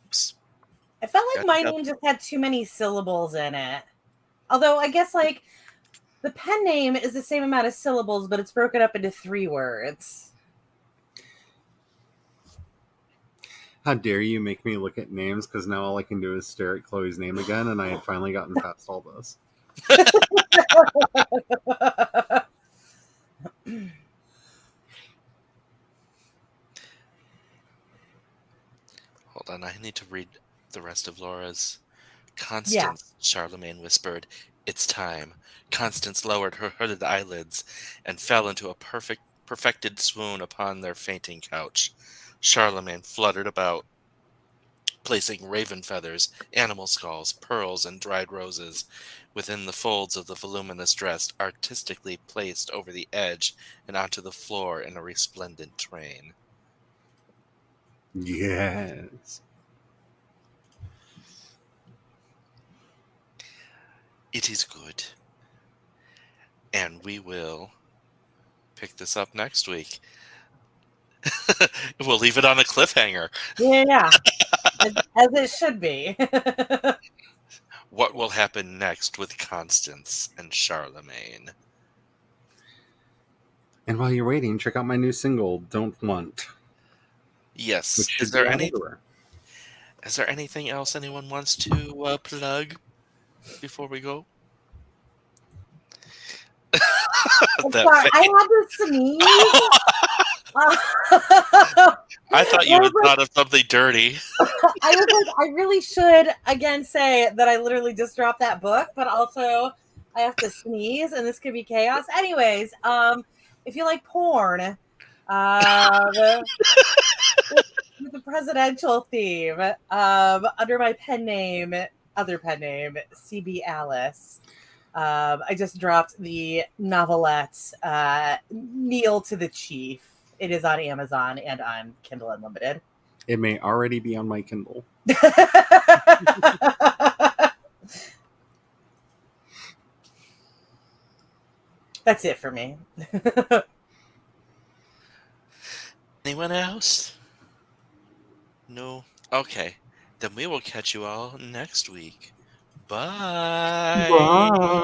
Oops, I felt like got my got name just had too many syllables in it. Although I guess like the pen name is the same amount of syllables, but it's broken up into 3 words. How dare you make me look at names, because now all I can do is stare at Chloe's name again, and I had finally gotten past all this. Hold on, I need to read the rest of Laura's. Yeah. Constance, Charlemagne whispered. It's time. Constance lowered her hooded eyelids and fell into a perfected swoon upon their fainting couch. Charlemagne fluttered about, placing raven feathers, animal skulls, pearls, and dried roses within the folds of the voluminous dress, artistically placed over the edge and onto the floor in a resplendent train. Yes. It is good. And we will pick this up next week. We'll leave it on a cliffhanger. Yeah. As it should be. What will happen next with Constance and Charlemagne? And while you're waiting, check out my new single, Don't Want, which Yes. should be out everywhere. Is there anything else anyone wants to plug before we go? I'm That sorry, I fa- had to sneeze. I thought you had thought of something dirty. I was like, I really should again say that I literally just dropped that book, but also I have to sneeze and this could be chaos. Anyways, if you like porn, the presidential theme. Under my other pen name, CB Alice. I just dropped the novelette, Kneel to the Chief. It is on Amazon and on Kindle Unlimited. It may already be on my Kindle. That's it for me. Anyone else? No? Okay. Then we will catch you all next week. Bye. Bye.